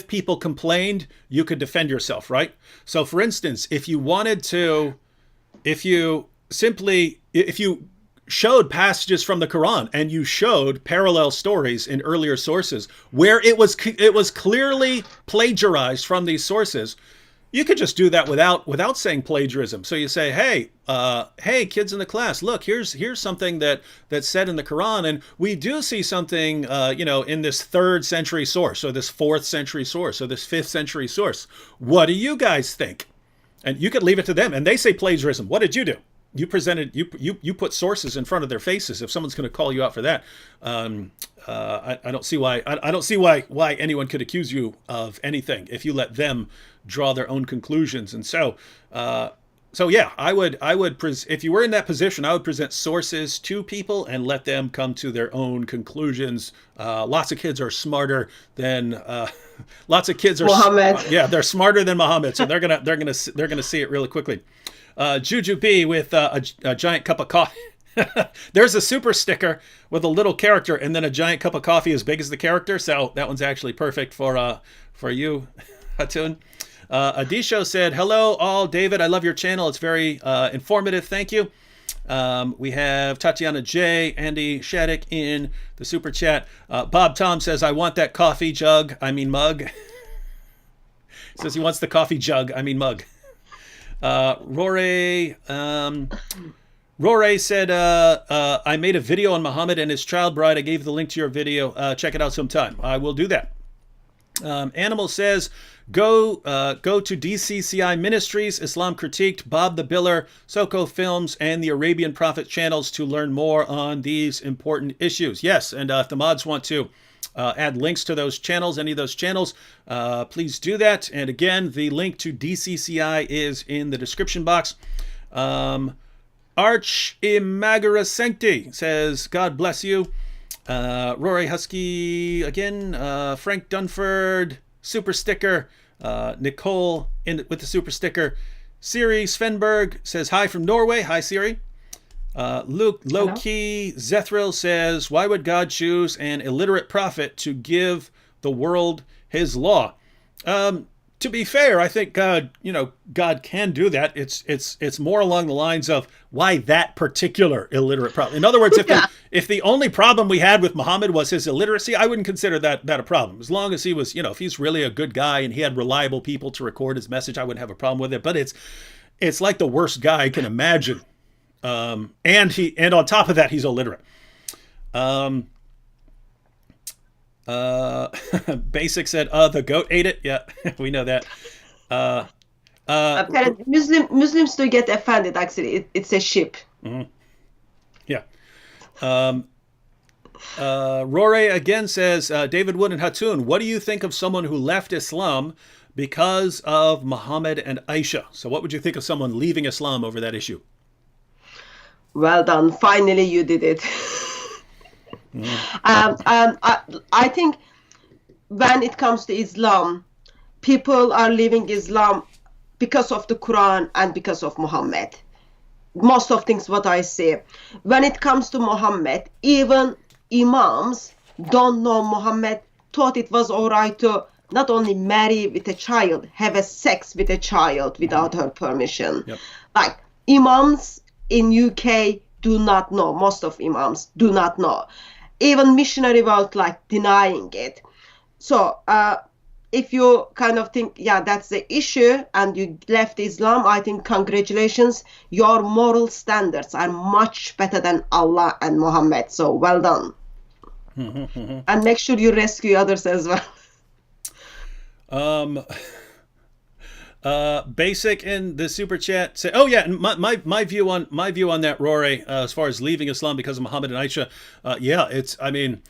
people complained, you could defend yourself, right? So for instance, if you showed passages from the Quran and you showed parallel stories in earlier sources where it was clearly plagiarized from these sources, you could just do that without saying plagiarism. So you say, hey, kids in the class, look, here's something that's said in the Quran, and we do see something, in this 3rd century source, or this 4th century source, or this 5th century source. What do you guys think? And you could leave it to them. And they say plagiarism. What did you do? You put sources in front of their faces. If someone's going to call you out for that, I don't see why anyone could accuse you of anything if you let them draw their own conclusions. And so yeah, I would if you were in that position, I would present sources to people and let them come to their own conclusions. Lots of kids are smarter than Muhammad. They're smarter than Muhammad, so they're gonna see it really quickly. Juju B with a giant cup of coffee. There's a super sticker with a little character and then a giant cup of coffee as big as the character. So that one's actually perfect for you, Hatun. Adisho said, hello all, David. I love your channel. It's very informative. Thank you. We have Tatiana J, Andy Shattuck in the super chat. Bob Tom says, I want that coffee mug. Says he wants the coffee mug. Rory said, I made a video on Muhammad and his child bride. I gave the link to your video. Check it out sometime. I will do that. Animal says, go to DCCI Ministries, Islam Critiqued, Bob the Biller, Soko Films, and the Arabian Prophet channels to learn more on these important issues. Yes, and if the mods want to add links to those channels, any of those channels, please do that. And again, the link to DCCI is in the description box. Arch Imagara Sancti says, God bless you. Rory Husky again, Frank Dunford, super sticker, Nicole with the super sticker. Siri Svenberg says, hi from Norway. Hi, Siri. Luke Low-Key Zethril says, why would God choose an illiterate prophet to give the world his law? To be fair, I think God can do that. It's more along the lines of why that particular illiterate prophet. In other words, if the only problem we had with Muhammad was his illiteracy, I wouldn't consider that a problem. As long as he was, if he's really a good guy and he had reliable people to record his message, I wouldn't have a problem with it. But it's like the worst guy I can imagine. And on top of that, he's illiterate. Basic said, the goat ate it. Yeah, we know that. Apparently, Muslims do get offended. Actually, it's a sheep. Mm-hmm. Yeah. Rory again says, David Wood and Hatun, what do you think of someone who left Islam because of Muhammad and Aisha? So what would you think of someone leaving Islam over that issue? Well done. Finally, you did it. I think when it comes to Islam, people are leaving Islam because of the Quran and because of Muhammad. Most of things what I say. When it comes to Muhammad, even imams don't know Muhammad, thought it was all right to not only marry with a child, have a sex with a child without her permission. Yep. Like imams in UK do not know. Most of imams do not know. Even missionary world like denying it. So if you kind of think, yeah, that's the issue, and you left Islam, I think congratulations, your moral standards are much better than Allah and Muhammad. So well done. And make sure you rescue others as well. Basic in the super chat say, oh yeah, and my view on that, Rory, as far as leaving Islam because of Muhammad and Aisha, yeah, it's, I mean,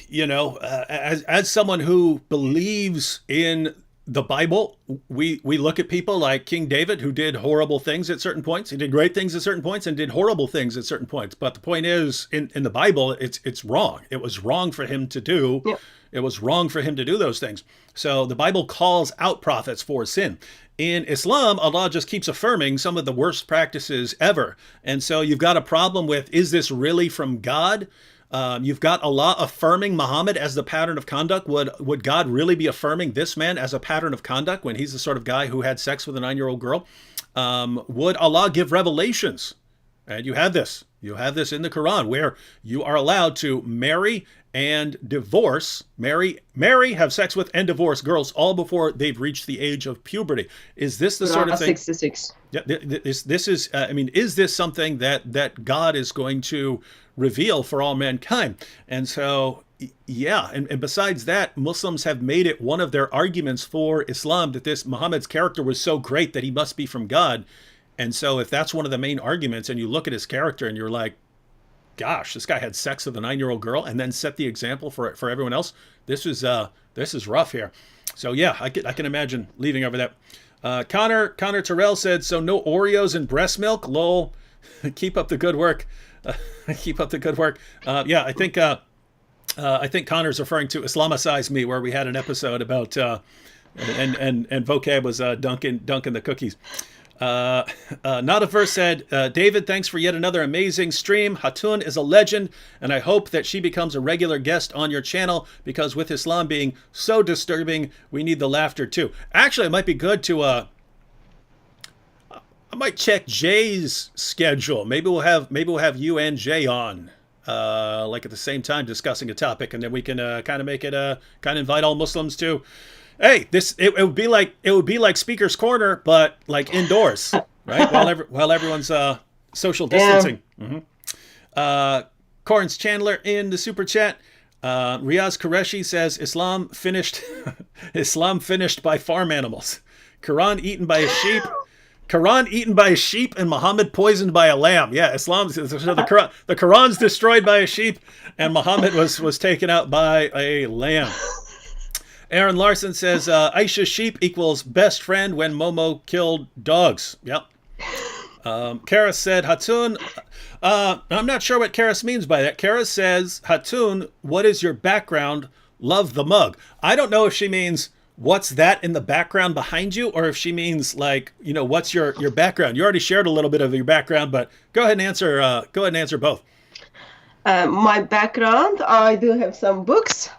you know, as someone who believes in the Bible, we look at people like King David, who did horrible things at certain points. He did great things at certain points and did horrible things at certain points. But the point is, in the Bible, it's wrong. It was wrong for him to do. Yeah. It was wrong for him to do those things. So the Bible calls out prophets for sin. In Islam, Allah just keeps affirming some of the worst practices ever. And so you've got a problem with, is this really from God? You've got Allah affirming Muhammad as the pattern of conduct. Would God really be affirming this man as a pattern of conduct when he's the sort of guy who had sex with a 9-year-old girl? Would Allah give revelations? And you have this in the Quran, where you are allowed to marry and divorce, marry, have sex with, and divorce girls all before they've reached the age of puberty. Is this the sort of thing? 66. Yeah, this is. I mean, is this something that God is going to reveal for all mankind? And so, yeah, and besides that, Muslims have made it one of their arguments for Islam that this Muhammad's character was so great that he must be from God. And so, if that's one of the main arguments, and you look at his character and you're like, gosh, this guy had sex with a 9-year-old girl and then set the example for everyone else. This is rough here. So yeah, I can imagine leaving over that. Connor Terrell said, so no Oreos and breast milk. Lol. Keep up the good work. Keep up the good work. Yeah, I think Connor's referring to Islamicize Me, where we had an episode about and vocab was dunking the cookies. Not a verse said, David, thanks for yet another amazing stream. Hatun is a legend, and I hope that she becomes a regular guest on your channel, because with Islam being so disturbing, we need the laughter too. Actually, it might be good to I might check Jay's schedule. Maybe we'll have you and Jay on like at the same time discussing a topic, and then we can kind of make it kind of invite all Muslims to. Hey, it would be like Speaker's Corner, but like indoors, right? While everyone's social distancing. Yeah. Corns Chandler in the super chat. Riaz Qureshi says Islam finished by farm animals. Quran eaten by a sheep. And Muhammad poisoned by a lamb. Yeah, the Quran's destroyed by a sheep, and Muhammad was taken out by a lamb. Aaron Larson says, Aisha sheep equals best friend when Momo killed dogs. Yep. Karis said, Hatun, I'm not sure what Karis means by that. Karis says, Hatun, what is your background? Love the mug. I don't know if she means what's that in the background behind you, or if she means like, you know, what's your background? You already shared a little bit of your background, but go ahead and answer both. My background, I do have some books.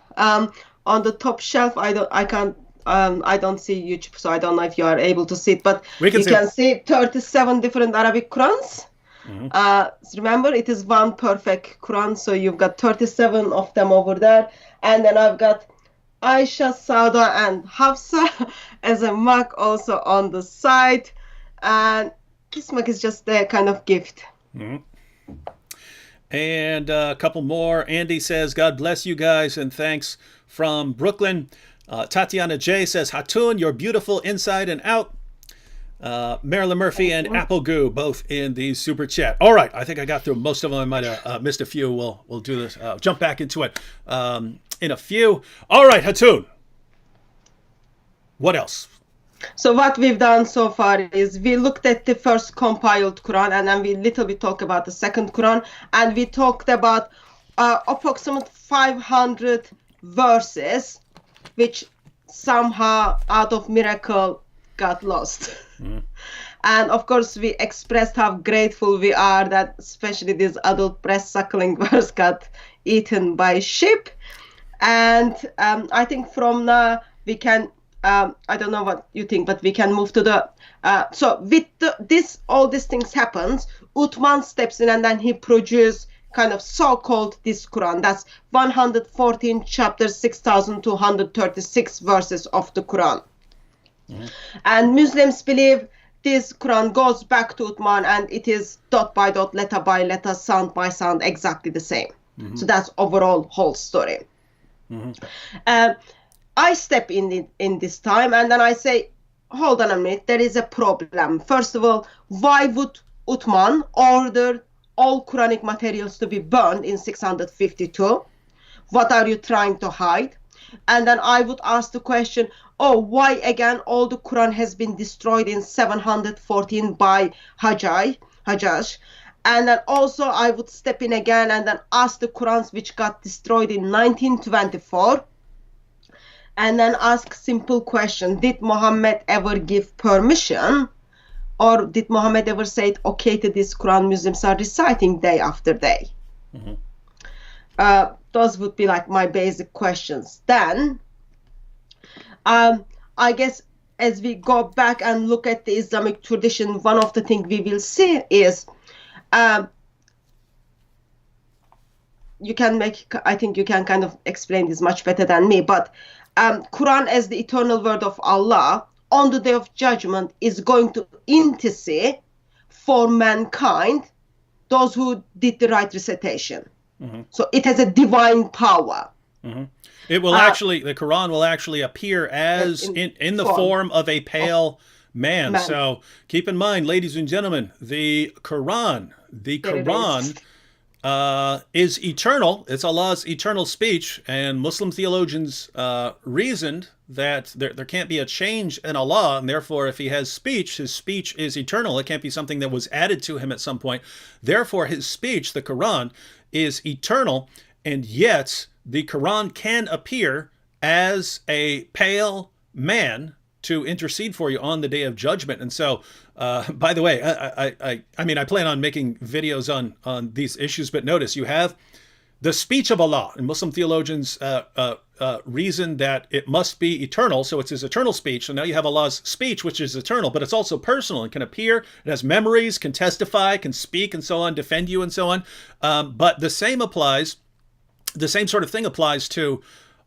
On the top shelf, I don't see YouTube, so I don't know if you are able to see it, but you can see 37 different Arabic Qurans. Mm-hmm. Remember, it is one perfect Quran, so you've got 37 of them over there, and then I've got Aisha, Sauda, and Hafsa as a mug also on the side, and this mug is just a kind of gift. Mm-hmm. And a couple more. Andy says, God bless you guys, and thanks from Brooklyn. Tatiana J says, Hatun, you're beautiful inside and out. Marilyn Murphy and Apple Goo, both in the super chat. All right, I think I got through most of them. I might have missed a few. We'll do this. Jump back into it in a few. All right, Hatun. What else? So what we've done so far is we looked at the first compiled Quran, and then we little bit talk about the second Quran, and we talked about approximate 500 verses, which somehow out of miracle got lost. Mm. And of course, we expressed how grateful we are that especially this adult breast suckling verse got eaten by sheep. And I think from now we can I don't know what you think, but we can move to the. So with all these things happens, Uthman steps in and then he produces kind of so-called this Quran. That's 114 chapters, 6,236 verses of the Quran. Mm-hmm. And Muslims believe this Quran goes back to Uthman and it is dot by dot, letter by letter, sound by sound, exactly the same. Mm-hmm. So that's overall whole story. Mm-hmm. I step in this time and then I say, hold on a minute, there is a problem. First of all, why would Uthman order all Quranic materials to be burned in 652? What are you trying to hide? And then I would ask the question, why again all the Quran has been destroyed in 714 by Hajjaj? And then also I would step in again and then ask the Qurans which got destroyed in 1924. And then ask simple question, did Muhammad ever give permission? Or did Muhammad ever say, okay, to this Quran Muslims are reciting day after day? Mm-hmm. Those would be like my basic questions. Then, I guess as we go back and look at the Islamic tradition, one of the things we will see is, I think you can kind of explain this much better than me, but Quran as the eternal word of Allah on the day of judgment is going to intercede for mankind, those who did the right recitation. Mm-hmm. So it has a divine power. Mm-hmm. It will the Quran will actually appear as in the form of a pale man. So keep in mind, ladies and gentlemen, the Quran is eternal. It's Allah's eternal speech, and Muslim theologians reasoned that there can't be a change in Allah, and therefore if he has speech, his speech is eternal. It can't be something that was added to him at some point. Therefore his speech, the Quran, is eternal, and yet the Quran can appear as a pale man to intercede for you on the day of judgment. And so, by the way, I mean, I plan on making videos on these issues, but notice you have the speech of Allah, and Muslim theologians reason that it must be eternal, so it's his eternal speech. So now you have Allah's speech, which is eternal, but it's also personal and can appear. It has memories, can testify, can speak, and so on, defend you, and so on. But the same sort of thing applies to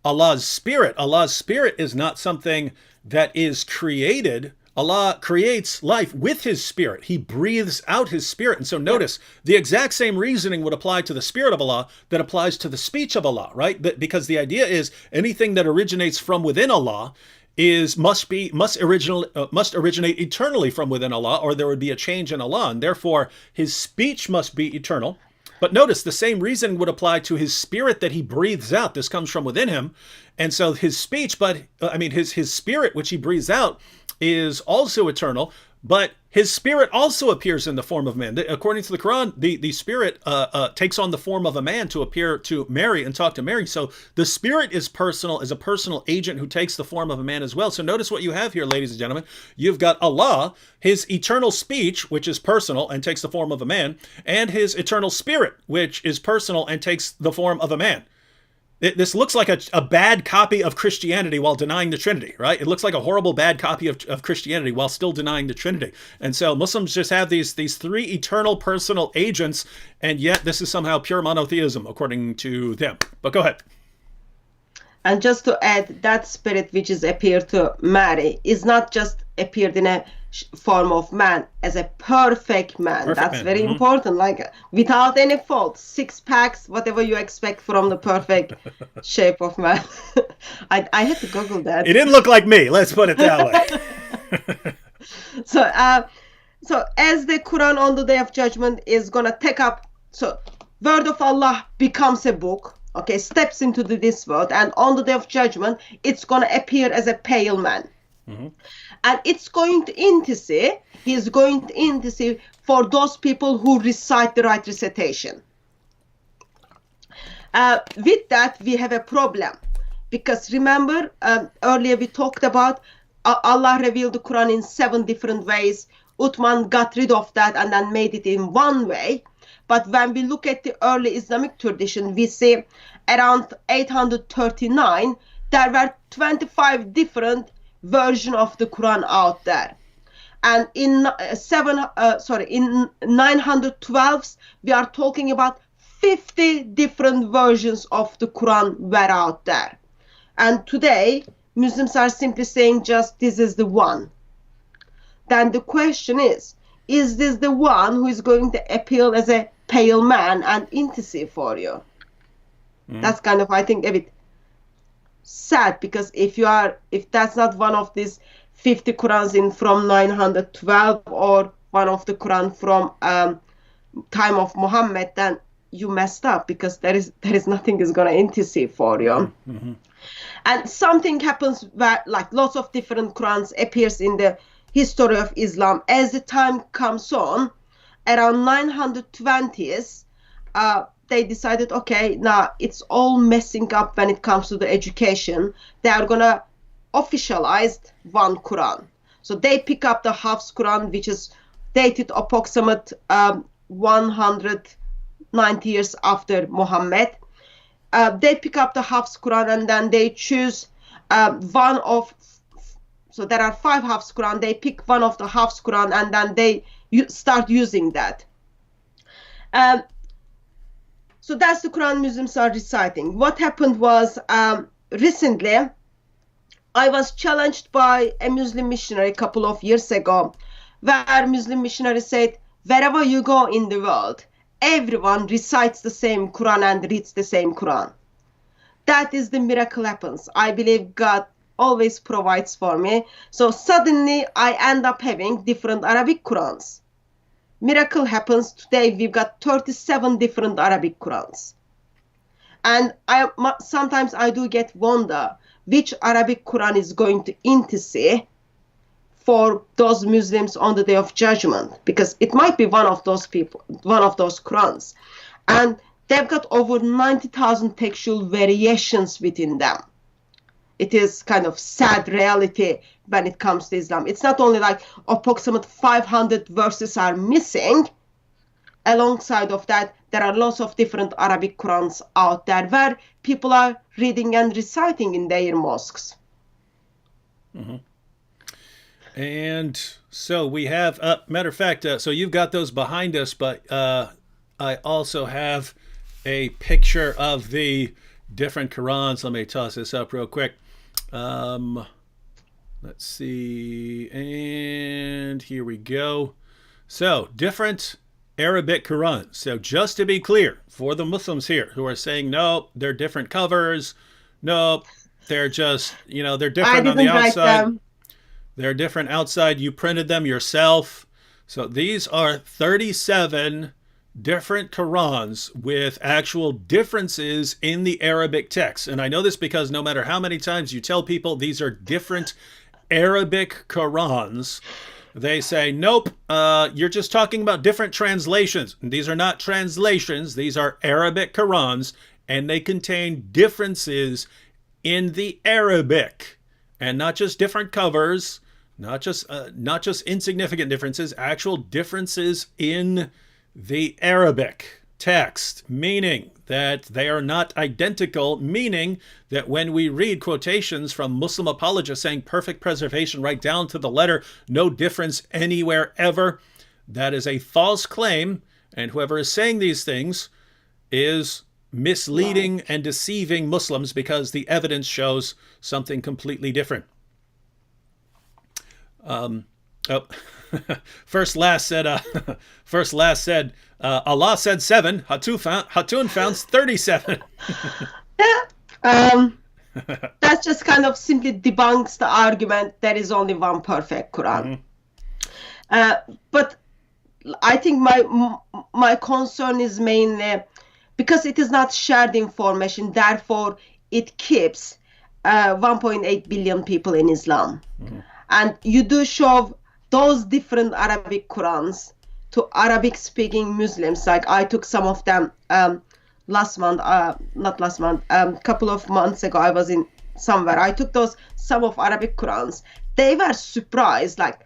Allah's spirit. Allah's spirit is not something that is created. Allah creates life with his spirit. He breathes out his spirit. And so notice, the exact same reasoning would apply to the spirit of Allah that applies to the speech of Allah, right? Because the idea is anything that originates from within Allah must originate eternally from within Allah, or there would be a change in Allah. And therefore, his speech must be eternal. But notice the same reasoning would apply to his spirit that he breathes out. This comes from within him. And so his speech, his spirit, which he breathes out, is also eternal, but his spirit also appears in the form of man. According to the Quran, the spirit takes on the form of a man to appear to Mary and talk to Mary. So the spirit is personal, is a personal agent who takes the form of a man as well. So notice what you have here, ladies and gentlemen. You've got Allah, his eternal speech, which is personal and takes the form of a man, and his eternal spirit, which is personal and takes the form of a man. This looks like a bad copy of Christianity while denying the Trinity, right? It looks like a horrible bad copy of Christianity while still denying the Trinity. And so Muslims just have these three eternal personal agents, and yet this is somehow pure monotheism according to them. But go ahead. And just to add, that spirit which is appeared to Mary is not just appeared in a form of man, as a perfect man. That's very important, like without any fault, six packs, whatever you expect from the perfect shape of man. I had to Google that. It didn't look like me, let's put it that way. So as the Quran on the day of judgment is gonna take up, so word of Allah becomes a book, okay, steps into this world, and on the day of judgment it's gonna appear as a pale man. Mm-hmm. And it's going to intercede. He's going to intercede for those people who recite the right recitation. With that, we have a problem. Because remember, earlier we talked about Allah revealed the Quran in 7 different ways. Uthman got rid of that and then made it in one way. But when we look at the early Islamic tradition, we see around 839, there were 25 different version of the Quran out there. And in 912s, we are talking about 50 different versions of the Quran were out there. And today, Muslims are simply saying just this is the one. Then the question is this the one who is going to appeal as a pale man and intercede for you? That's kind of, I think, a bit sad, because if that's not one of these 50 Qurans from 912 or one of the Quran from time of Muhammad, then you messed up, because there is nothing is going to intercede for you. Mm-hmm. And something happens where like lots of different Qurans appears in the history of Islam. As the time comes on, around 920s, they decided, okay, now it's all messing up when it comes to the education. They are going to officialize one Quran. So they pick up the Hafs Quran, which is dated approximate 190 years after Muhammad. They pick up the Hafs Quran, and then they choose one of, so there are 5 Hafs Quran, they pick one of the Hafs Quran, and then they start using that. So that's the Quran Muslims are reciting. What happened was, recently, I was challenged by a Muslim missionary a couple of years ago, where Muslim missionary said, wherever you go in the world, everyone recites the same Quran and reads the same Quran. That is the miracle happens. I believe God always provides for me. So suddenly I end up having different Arabic Qurans. Miracle happens. Today we've got 37 different Arabic Qurans. And sometimes I do get wonder which Arabic Quran is going to intercede for those Muslims on the Day of Judgment, because it might be one of those people, one of those Qurans. And they've got over 90,000 textual variations within them. It is kind of sad reality when it comes to Islam. It's not only like approximate 500 verses are missing. Alongside of that, there are lots of different Arabic Qurans out there where people are reading and reciting in their mosques. Mm-hmm. And so we have, matter of fact, so you've got those behind us, but I also have a picture of the different Qurans. Let me toss this up real quick. Let's see. And here we go. So different Arabic Qurans. So just to be clear, for the Muslims here who are saying, no, they're different covers. No, they're just, they're different on the outside. They're different outside. You printed them yourself. So these are 37 different Qurans with actual differences in the Arabic text. And I know this because no matter how many times you tell people these are different Arabic Qurans, they say, nope, you're just talking about different translations. These are not translations. These are Arabic Qurans, and they contain differences in the Arabic, and not just different covers, not just insignificant differences, actual differences in the Arabic text, meaning that they are not identical, meaning that when we read quotations from Muslim apologists saying perfect preservation right down to the letter, no difference anywhere ever, that is a false claim, and whoever is saying these things is misleading and deceiving Muslims, because the evidence shows something completely different. First last said Allah said 7. Hatun found 37. That just kind of simply debunks the argument there is only one perfect Quran. Mm-hmm. But I think my concern is mainly because it is not shared information, therefore it keeps 1.8 billion people in Islam. Mm-hmm. And you do show those different Arabic Qurans to Arabic-speaking Muslims. Like I took some of them couple of months ago. I was in somewhere. I took some of Arabic Qurans. They were surprised, like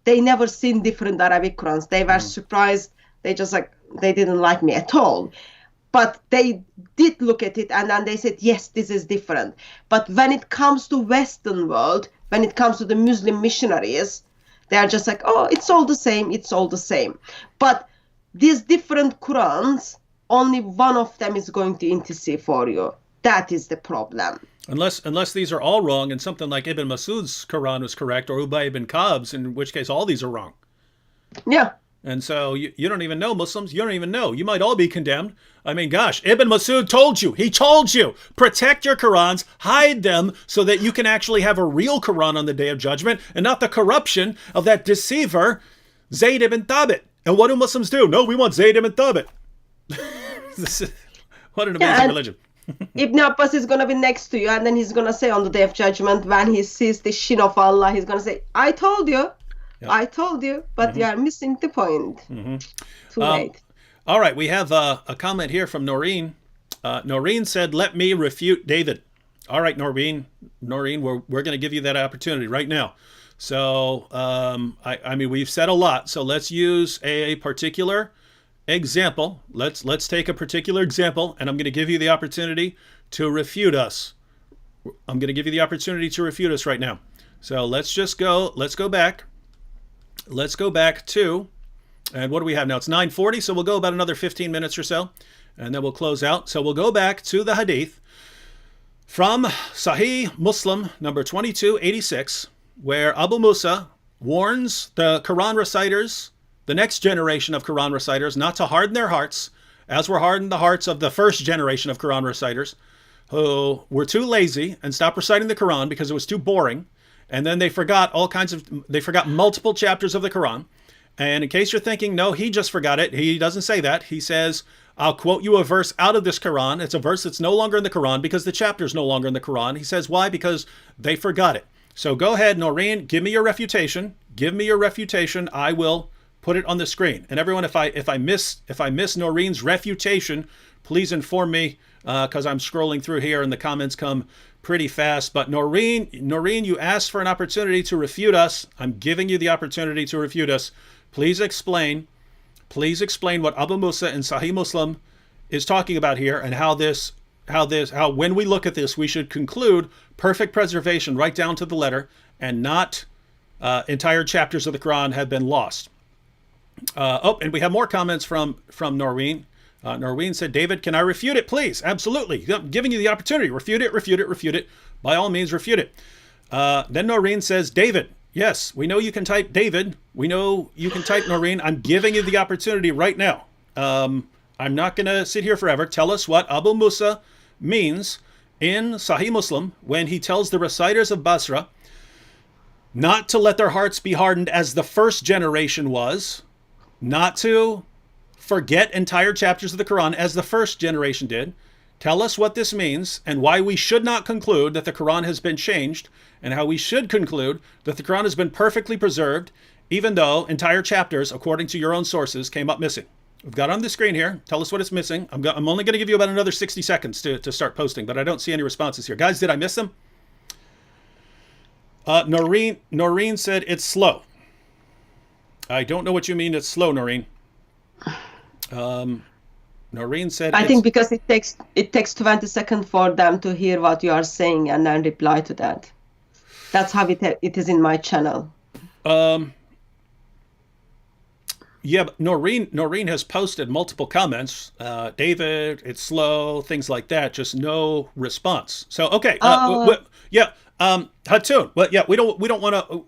they never seen different Arabic Qurans. They were surprised. They just they didn't like me at all. But they did look at it and then they said, yes, this is different. But when it comes to Western world, when it comes to the Muslim missionaries, they are just like, oh, it's all the same, it's all the same. But these different Qurans, only one of them is going to intercede for you. That is the problem. Unless these are all wrong and something like Ibn Masud's Quran was correct, or Ubay ibn Ka'b's, in which case all these are wrong. Yeah. And so you don't even know, Muslims. You don't even know. You might all be condemned. I mean, gosh, Ibn Masud told you. He told you. Protect your Qurans. Hide them so that you can actually have a real Quran on the Day of Judgment and not the corruption of that deceiver, Zayd ibn Thabit. And what do Muslims do? No, we want Zayd ibn Thabit. What an amazing religion. Ibn Abbas is going to be next to you, and then he's going to say on the Day of Judgment, when he sees the shin of Allah, he's going to say, I told you. Yep. I told you, but you are missing the point. Too late. All right, we have a comment here from Noreen. Noreen said, let me refute David. All right, Noreen, we're going to give you that opportunity right now. So, I mean, we've said a lot, so let's use a particular example. Let's take a particular example, and I'm going to give you the opportunity to refute us. I'm going to give you the opportunity to refute us right now. So let's go back. Let's go back to, and what do we have now? It's 9:40, so we'll go about another 15 minutes or so, and then we'll close out. So we'll go back to the hadith from Sahih Muslim number 2286, where Abu Musa warns the Quran reciters, the next generation of Quran reciters, not to harden their hearts, as were hardened the hearts of the first generation of Quran reciters, who were too lazy and stopped reciting the Quran because it was too boring. And then they forgot multiple chapters of the Quran. And in case you're thinking, no, he just forgot it. He doesn't say that. He says, I'll quote you a verse out of this Quran. It's a verse that's no longer in the Quran because the chapter is no longer in the Quran. He says, why? Because they forgot it. So go ahead, Noreen, give me your refutation. Give me your refutation. I will put it on the screen. And everyone, if I miss Noreen's refutation, please inform me, because I'm scrolling through here and the comments come pretty fast. But Noreen, you asked for an opportunity to refute us. I'm giving you the opportunity to refute us. Please explain what Abu Musa in Sahih Muslim is talking about here, and how when we look at this, we should conclude perfect preservation right down to the letter, and not entire chapters of the Quran have been lost. And we have more comments from Noreen. Noreen said, David, can I refute it, please? Absolutely. I'm giving you the opportunity. Refute it. By all means, refute it. Then Noreen says, David, yes, we know you can type David. We know you can type Noreen. I'm giving you the opportunity right now. I'm not going to sit here forever. Tell us what Abu Musa means in Sahih Muslim when he tells the reciters of Basra not to let their hearts be hardened as the first generation was, not to forget entire chapters of the Quran as the first generation did. Tell us what this means and why we should not conclude that the Quran has been changed, and how we should conclude that the Quran has been perfectly preserved, even though entire chapters, according to your own sources, came up missing. We've got it on the screen here. Tell us what it's missing. I'm only going to give you about another 60 seconds to start posting, but I don't see any responses here. Guys, did I miss them? Noreen said it's slow. I don't know what you mean it's slow, Noreen. Noreen said, I think because it takes 20 seconds for them to hear what you are saying and then reply to that. That's how it is in my channel. Yeah, but Noreen has posted multiple comments. David, it's slow, things like that. Just no response. So okay, Hatun. Well, yeah, we don't want to,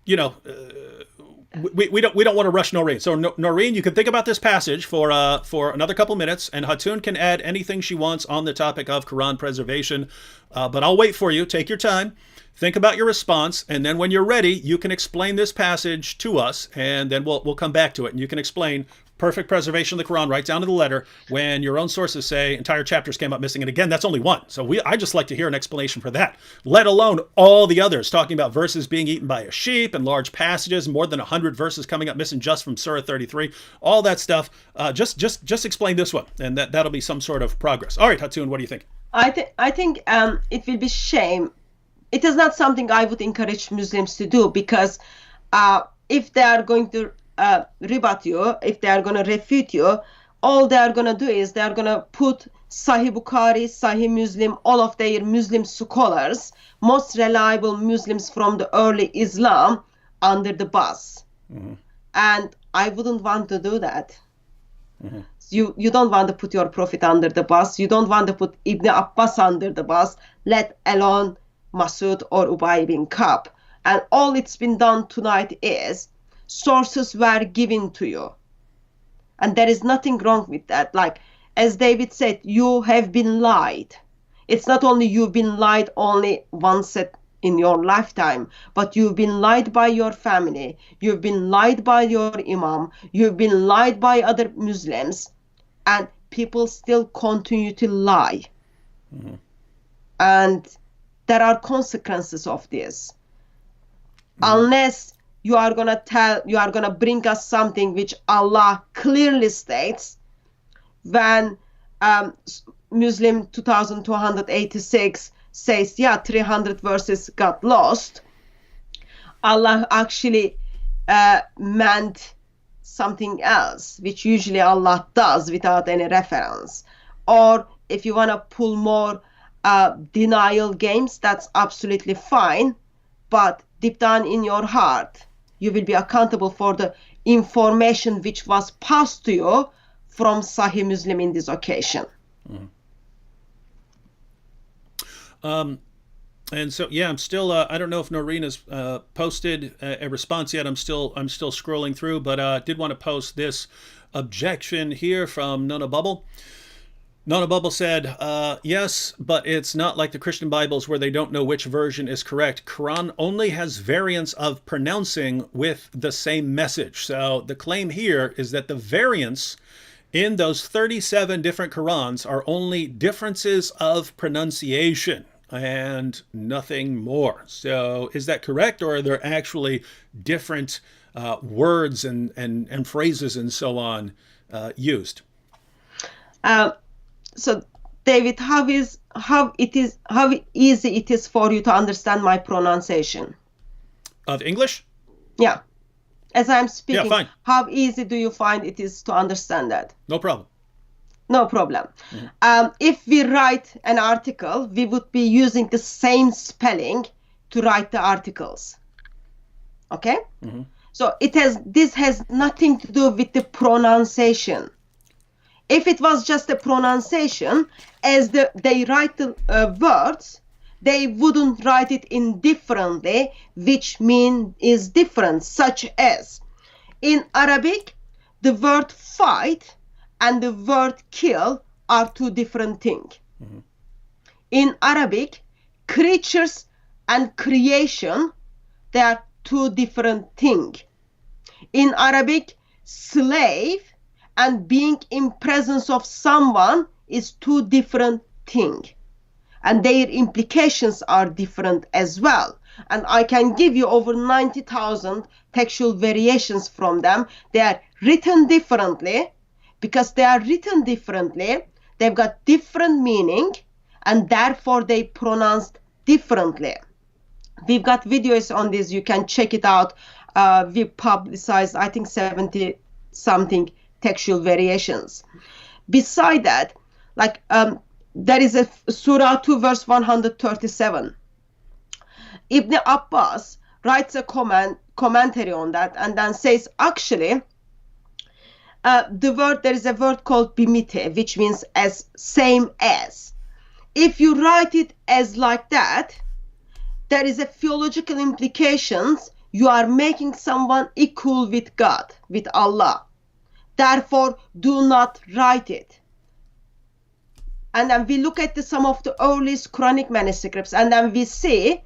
we don't want to rush Noreen. So Noreen, you can think about this passage for another couple minutes, and Hatun can add anything she wants on the topic of Quran preservation. But I'll wait for you. Take your time. Think about your response, and then when you're ready, you can explain this passage to us, and then we'll come back to it, and you can explain perfect preservation of the Quran right down to the letter when your own sources say entire chapters came up missing. And again, that's only one. So I just like to hear an explanation for that, let alone all the others, talking about verses being eaten by a sheep and large passages, more than 100 verses coming up missing just from Surah 33, all that stuff. Just explain this one, and that'll be some sort of progress. All right, Hatun, what do you think? I think it will be shame. It is not something I would encourage Muslims to do, because if they are going to rebut you, if they are going to refute you, all they are going to do is they are going to put Sahih Bukhari, Sahih Muslim, all of their Muslim scholars, most reliable Muslims from the early Islam, under the bus. And I wouldn't want to do that. You don't want to put your Prophet under the bus. You don't want to put Ibn Abbas under the bus, let alone Masud or Ubay bin Ka'b. And all it's been done tonight is sources were given to you. And there is nothing wrong with that. Like, as David said, you have been lied. It's not only you've been lied only once in your lifetime, but you've been lied by your family. You've been lied by your imam. You've been lied by other Muslims. And people still continue to lie. And there are consequences of this. Unless you are going to bring us something which Allah clearly states, when Muslim 2286 says, 300 verses got lost, Allah actually meant something else, which usually Allah does without any reference. Or if you want to pull more denial games, that's absolutely fine. But deep down in your heart, you will be accountable for the information which was passed to you from Sahih Muslim in this occasion. And so, I'm still, I don't know if Noreen has posted a response yet. I'm still scrolling through, but did want to post this objection here from Nona Bubble. Nona Bubble said, yes, but it's not like the Christian Bibles where they don't know which version is correct. Quran only has variants of pronouncing with the same message. So the claim here is that the variants in those 37 different Qurans are only differences of pronunciation and nothing more. So is that correct, or are there actually different words and phrases and so on used? So David, how easy it is for you to understand my pronunciation of English? Yeah. As I'm speaking, fine. How easy do you find it is to understand that? No problem. No problem. If we write an article, we would be using the same spelling to write the articles. Okay? So this has nothing to do with the pronunciation. If it was just a pronunciation, as they write the words, they wouldn't write it indifferently, which mean is different, such as in Arabic, the word fight and the word kill are two different things. In Arabic, creatures and creation, they are two different things. In Arabic, slave and being in presence of someone is two different things. And their implications are different as well. And I can give you over 90,000 textual variations from them. They are written differently. Because they are written differently, they've got different meaning, and therefore they pronounced differently. We've got videos on this. You can check it out. We publicized, I think, 70-something textual variations. Beside that, there is a Surah 2 verse 137. Ibn Abbas writes a commentary on that and then says, actually, there is a word called bimite, which means as same as. If you write it as like that, there is a theological implications. You are making someone equal with God, with Allah. Therefore, do not write it. And then we look at some of the earliest Quranic manuscripts, and then we see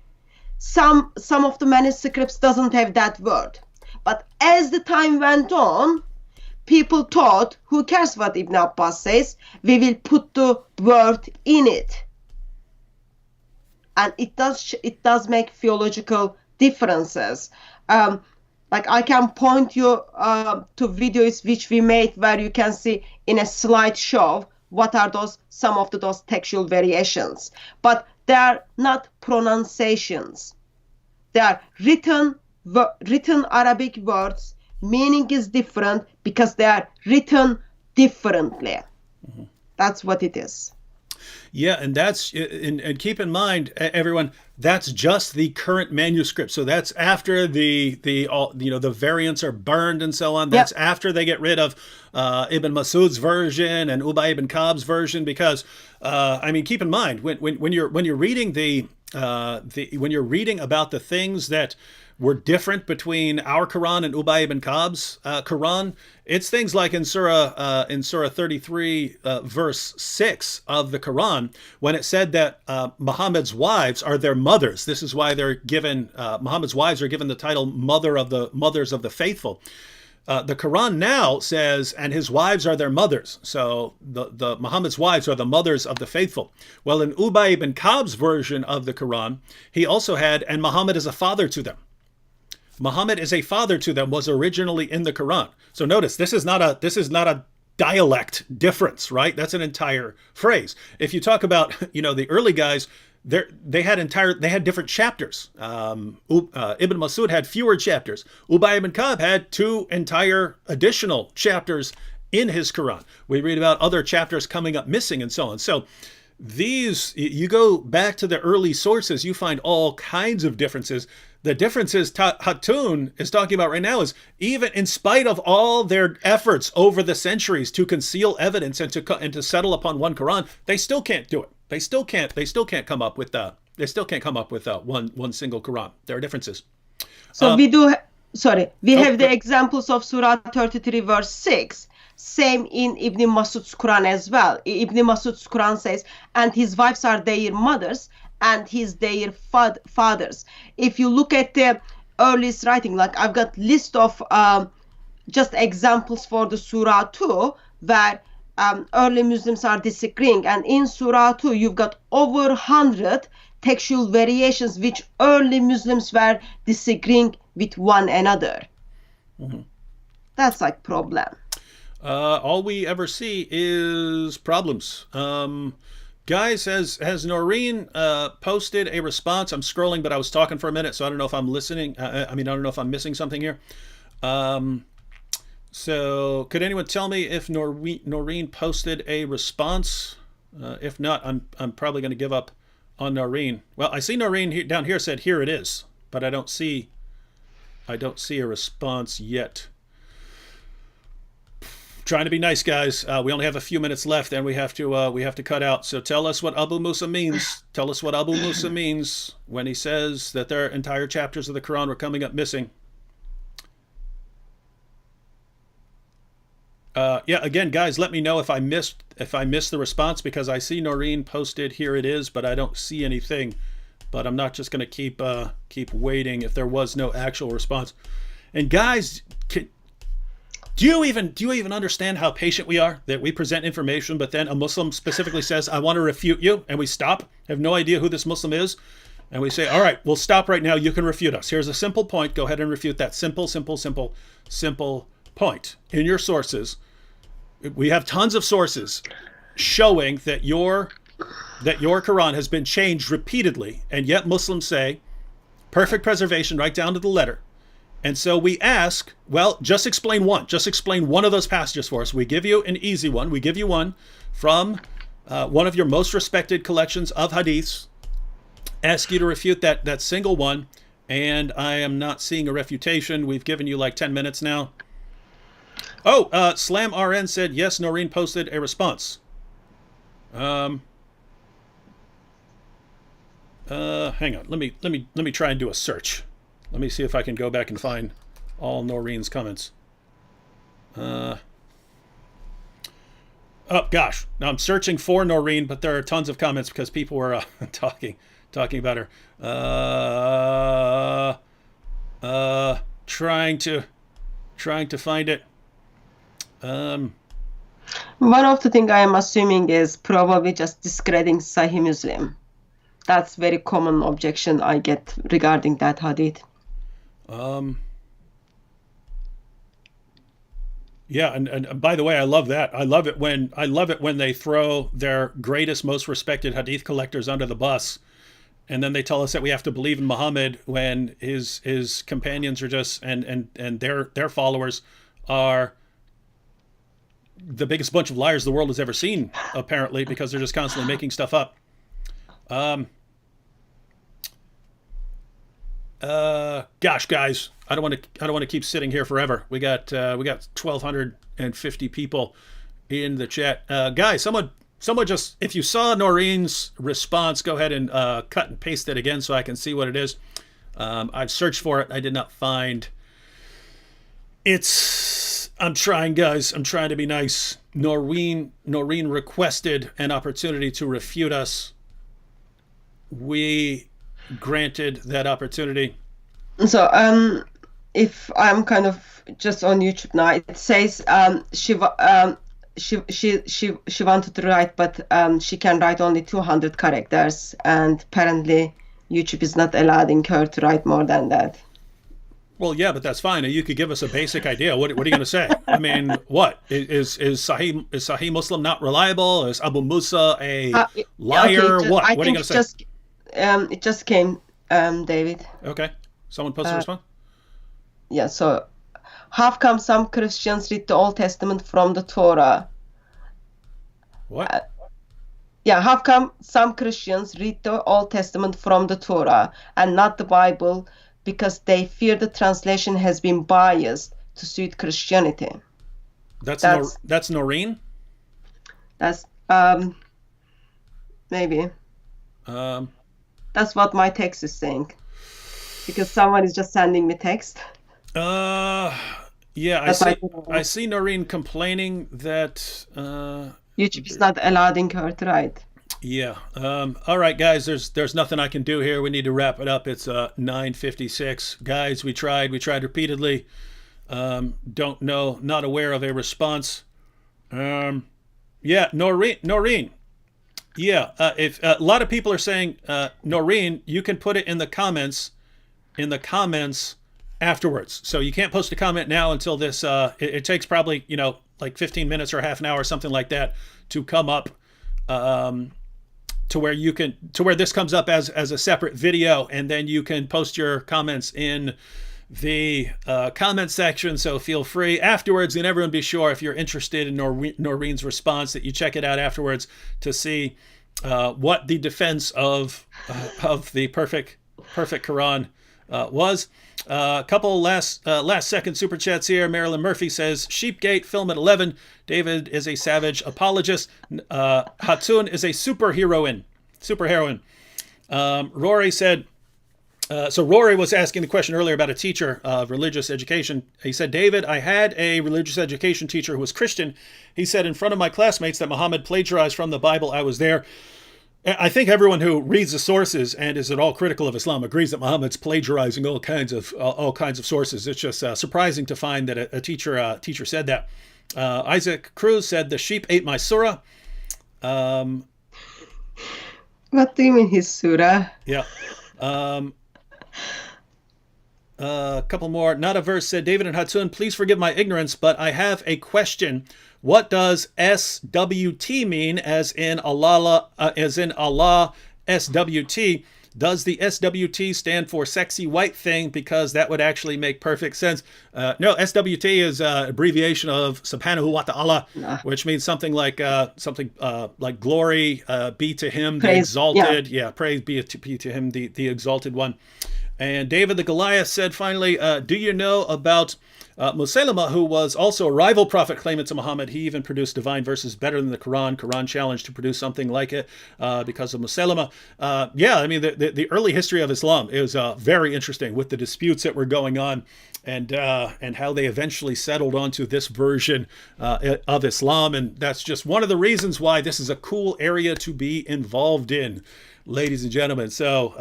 some of the manuscripts doesn't have that word. But as the time went on, people thought, who cares what Ibn Abbas says? We will put the word in it. And it does make theological differences. I can point you to videos which we made where you can see in a slideshow what are some of those textual variations. But they are not pronunciations. They are written Arabic words. Meaning is different because they are written differently. That's what it is. Yeah, and that's and keep in mind, everyone, that's just the current manuscript. So that's after the all, the variants are burned and so on. That's after they get rid of Ibn Masud's version and Ubay ibn Ka'b's version, because I mean, keep in mind when you're reading when you're reading about the things that were different between our Quran and Ubay ibn Ka'b's Quran, it's things like in Surah 33, verse 6 of the Quran, when it said that Muhammad's wives are their mothers. This is why they're given Muhammad's wives are given the title mothers of the faithful. The Quran now says, and his wives are their mothers. So the Muhammad's wives are the mothers of the faithful. Well, in Ubay ibn Ka'b's version of the Quran, he also had, and Muhammad is a father to them. Muhammad is a father to them was originally in the Quran. So notice, this is not a dialect difference, right? That's an entire phrase. If you talk about, the early guys, they had different chapters. Ibn Masud had fewer chapters. Ubay ibn Ka'b had 2 entire additional chapters in his Quran. We read about other chapters coming up missing and so on. So you go back to the early sources, you find all kinds of differences. The differences Hatun is talking about right now is, even in spite of all their efforts over the centuries to conceal evidence and to settle upon one Quran, they still can't do it. They still can't come up with one single Quran. There are differences. So we have the examples of Surah 33 verse 6. Same in Ibn Masud's Quran as well. Ibn Masud's Quran says, and his wives are their mothers, and he's their fathers. If you look at the earliest writing, like I've got list of just examples for the Surah 2, where early Muslims are disagreeing. And in Surah 2, you've got over 100 textual variations which early Muslims were disagreeing with one another. Mm-hmm. That's like problem. All we ever see is problems. Guys, has Noreen posted a response? I'm scrolling, but I was talking for a minute, so I don't know if I'm listening. I don't know if I'm missing something here. So could anyone tell me if Noreen posted a response? If not, I'm probably going to give up on Noreen. Well, I see Noreen down here said, here it is, but I don't see a response yet. Trying to be nice, guys. We only have a few minutes left, and we have to cut out. So tell us what Abu Musa means. Tell us what Abu Musa means when he says that their entire chapters of the Quran were coming up missing. Again, guys, let me know if I missed the response, because I see Noreen posted, here it is, but I don't see anything. But I'm not just going to keep waiting if there was no actual response. And guys, do you even understand how patient we are? That we present information, but then a Muslim specifically says, I want to refute you, and we stop, have no idea who this Muslim is, and we say, all right, we'll stop right now, you can refute us. Here's a simple point, go ahead and refute that simple point. In your sources, we have tons of sources showing that your Quran has been changed repeatedly, and yet Muslims say, perfect preservation right down to the letter. And so we ask, well, just explain one of those passages for us. We give you an easy one. We give you one from one of your most respected collections of hadiths. Ask you to refute that single one. And I am not seeing a refutation. We've given you like 10 minutes now. Oh, Slam RN said, yes, Noreen posted a response. Hang on. Let me try and do a search. Let me see if I can go back and find all Noreen's comments. Oh, gosh. Now I'm searching for Noreen, but there are tons of comments because people were talking about her. Trying to find it. One of the things I am assuming is probably just discrediting Sahih Muslim. That's very common objection I get regarding that hadith. Yeah, and by the way, I love that. I love it when they throw their greatest, most respected hadith collectors under the bus, and then they tell us that we have to believe in Muhammad when his companions are just and their followers are the biggest bunch of liars the world has ever seen, apparently, because they're just constantly making stuff up. Gosh, guys, I don't want to keep sitting here forever. We got 1,250 people in the chat. Guys, someone just, if you saw Noreen's response, go ahead and cut and paste it again so I can see what it is. I've searched for it. I did not find. I'm trying, guys. I'm trying to be nice. Noreen requested an opportunity to refute us. We granted that opportunity. So, if I'm kind of just on YouTube now, it says she wanted to write, but she can write only 200 characters, and apparently YouTube is not allowing her to write more than that. Well, yeah, but that's fine. You could give us a basic idea. What are you going to say? I mean, what is Sahih Muslim not reliable? Is Abu Musa a liar? Okay, what are you going to say? It just came, David. Okay. Someone posted a response? Yeah, so how come some Christians read the Old Testament from the Torah? What? How come some Christians read the Old Testament from the Torah and not the Bible because they fear the translation has been biased to suit Christianity? That's Noreen? That's maybe. That's what my text is saying. Because someone is just sending me text. Yeah, I see Noreen complaining that YouTube is not allowing her to write. Yeah. All right, guys. There's nothing I can do here. We need to wrap it up. It's 9:56. Guys, we tried repeatedly. Don't know. Not aware of a response. Yeah, Noreen. Yeah. If a lot of people are saying Noreen, you can put it in the comments. Afterwards. So you can't post a comment now until this. It takes probably like 15 minutes or half an hour, something like that, to come up. To where this comes up as a separate video, and then you can post your comments in the comment section. So feel free afterwards, and everyone be sure, if you're interested in Noreen's response, that you check it out afterwards to see what the defense of the perfect Quran was. A couple last second super chats here. Marilyn Murphy says, Sheepgate, film at 11. David is a savage apologist. Hatun is a superheroine. Rory said, so Rory was asking the question earlier about a teacher of religious education. He said, David, I had a religious education teacher who was Christian. He said in front of my classmates that Muhammad plagiarized from the Bible. I was there. I think everyone who reads the sources and is at all critical of Islam agrees that Muhammad's plagiarizing all kinds of sources. It's just surprising to find that a teacher said that. Isaac Cruz said the sheep ate my surah. What do you mean his surah? Yeah. A couple more. Not a verse said, David and Hatun, please forgive my ignorance, but I have a question. What does SWT mean, as in Allah, SWT? Does the SWT stand for sexy white thing? Because that would actually make perfect sense. No, SWT is an abbreviation of Subhanahu wa Ta'ala, which means something like glory be to him, the exalted. Yeah, praise be to him, the exalted one. And David the Goliath said finally, do you know about Musaylama, who was also a rival prophet claimant to Muhammad? He even produced divine verses better than the Quran. Quran challenged to produce something like it because of Musaylama. Yeah, I mean, the early history of Islam is very interesting, with the disputes that were going on and how they eventually settled onto this version of Islam. And that's just one of the reasons why this is a cool area to be involved in, ladies and gentlemen. So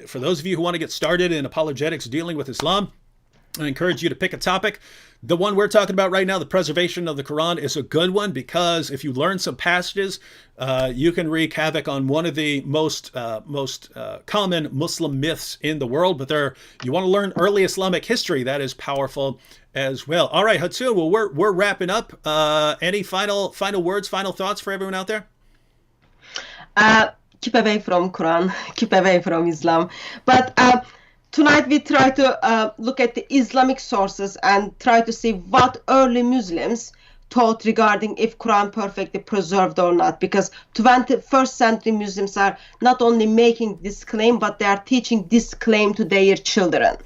for those of you who want to get started in apologetics dealing with Islam, I encourage you to pick a topic. The one we're talking about right now, the preservation of the Quran, is a good one, because if you learn some passages, you can wreak havoc on one of the most common Muslim myths in the world. But you want to learn early Islamic history, that is powerful as well. All right, Hatun, well, we're wrapping up. Any final words, final thoughts for everyone out there? Keep away from Quran, keep away from Islam. But tonight we try to look at the Islamic sources and try to see what early Muslims thought regarding if Quran perfectly preserved or not, because 21st century Muslims are not only making this claim, but they are teaching this claim to their children.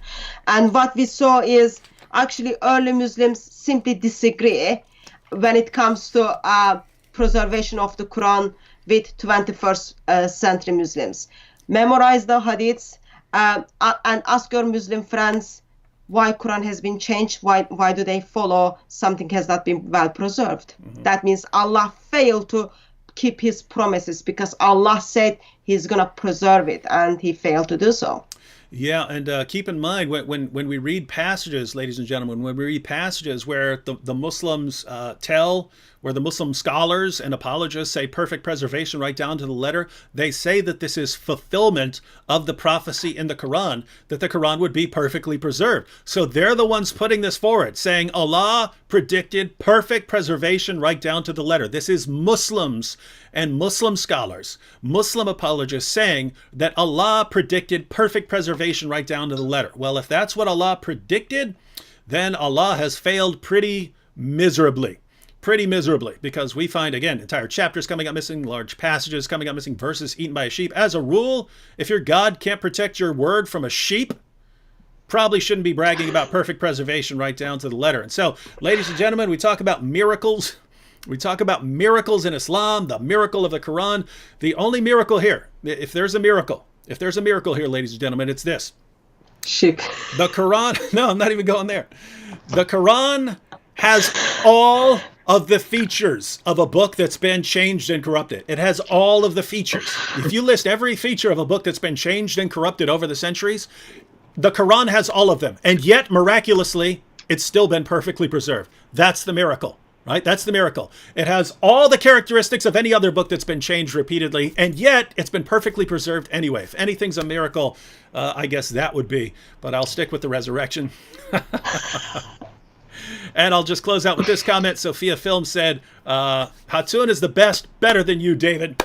And what we saw is actually early Muslims simply disagree when it comes to preservation of the Quran with 21st century Muslims. Memorize the hadiths and ask your Muslim friends why Quran has been changed, why do they follow something has not been well preserved. That means Allah failed to keep his promises, because Allah said he's going to preserve it and he failed to do so. Yeah, and keep in mind when we read passages, ladies and gentlemen, when we read passages where the Muslims where the Muslim scholars and apologists say perfect preservation right down to the letter, they say that this is fulfillment of the prophecy in the Quran, that the Quran would be perfectly preserved. So they're the ones putting this forward, saying Allah predicted perfect preservation right down to the letter. This is Muslims and Muslim scholars, Muslim apologists saying that Allah predicted perfect preservation right down to the letter. Well, if that's what Allah predicted, then Allah has failed pretty miserably, because we find, again, entire chapters coming up missing, large passages coming up missing, verses eaten by a sheep. As a rule, if your God can't protect your word from a sheep, probably shouldn't be bragging about perfect preservation right down to the letter. And so, ladies and gentlemen, we talk about miracles. We talk about miracles in Islam, the miracle of the Quran. The only miracle here, if there's a miracle here, ladies and gentlemen, it's this. Sheep. The Quran, no, I'm not even going there. The Quran has all of the features of a book that's been changed and corrupted. It has all of the features. If you list every feature of a book that's been changed and corrupted over the centuries, the Quran has all of them. And yet, miraculously, it's still been perfectly preserved. That's the miracle, right? That's the miracle. It has all the characteristics of any other book that's been changed repeatedly, and yet it's been perfectly preserved anyway. If anything's a miracle, I guess that would be. But I'll stick with the resurrection. And I'll just close out with this comment. Sophia Film said, Hatun is the best, better than you, David.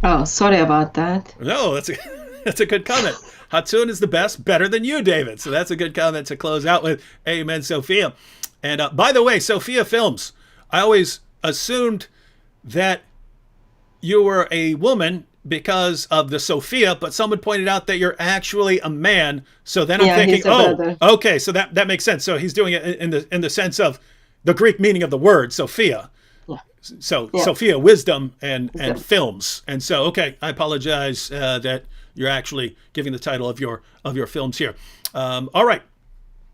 Oh, sorry about that. No, that's a good comment. Hatun is the best, better than you, David. So that's a good comment to close out with. Amen, Sophia. And by the way, Sophia Films, I always assumed that you were a woman because of the Sophia, but someone pointed out that you're actually a man. So then I'm thinking, oh, okay, so that makes sense. So he's doing it in the sense of the Greek meaning of the word Sophia. Yeah. So yeah. Sophia, wisdom and films. And so, okay, I apologize that you're actually giving the title of your films here. All right.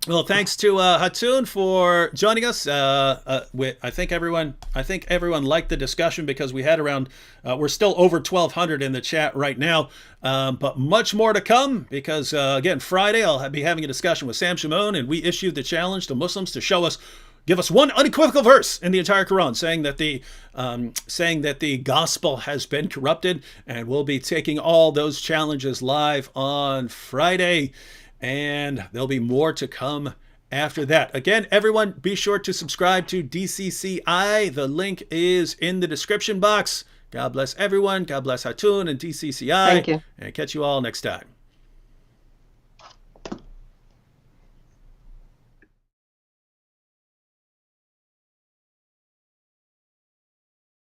Well, thanks to Hatun for joining us. I think everyone liked the discussion, because we had around, we're still over 1,200 in the chat right now, but much more to come, because again, Friday I'll be having a discussion with Sam Shimon, and we issued the challenge to Muslims to give us one unequivocal verse in the entire Quran saying that the gospel has been corrupted, and we'll be taking all those challenges live on Friday. And there'll be more to come after that. Again, everyone, be sure to subscribe to DCCI. The link is in the description box. God bless everyone. God bless Hatun and DCCI. Thank you. And catch you all next time.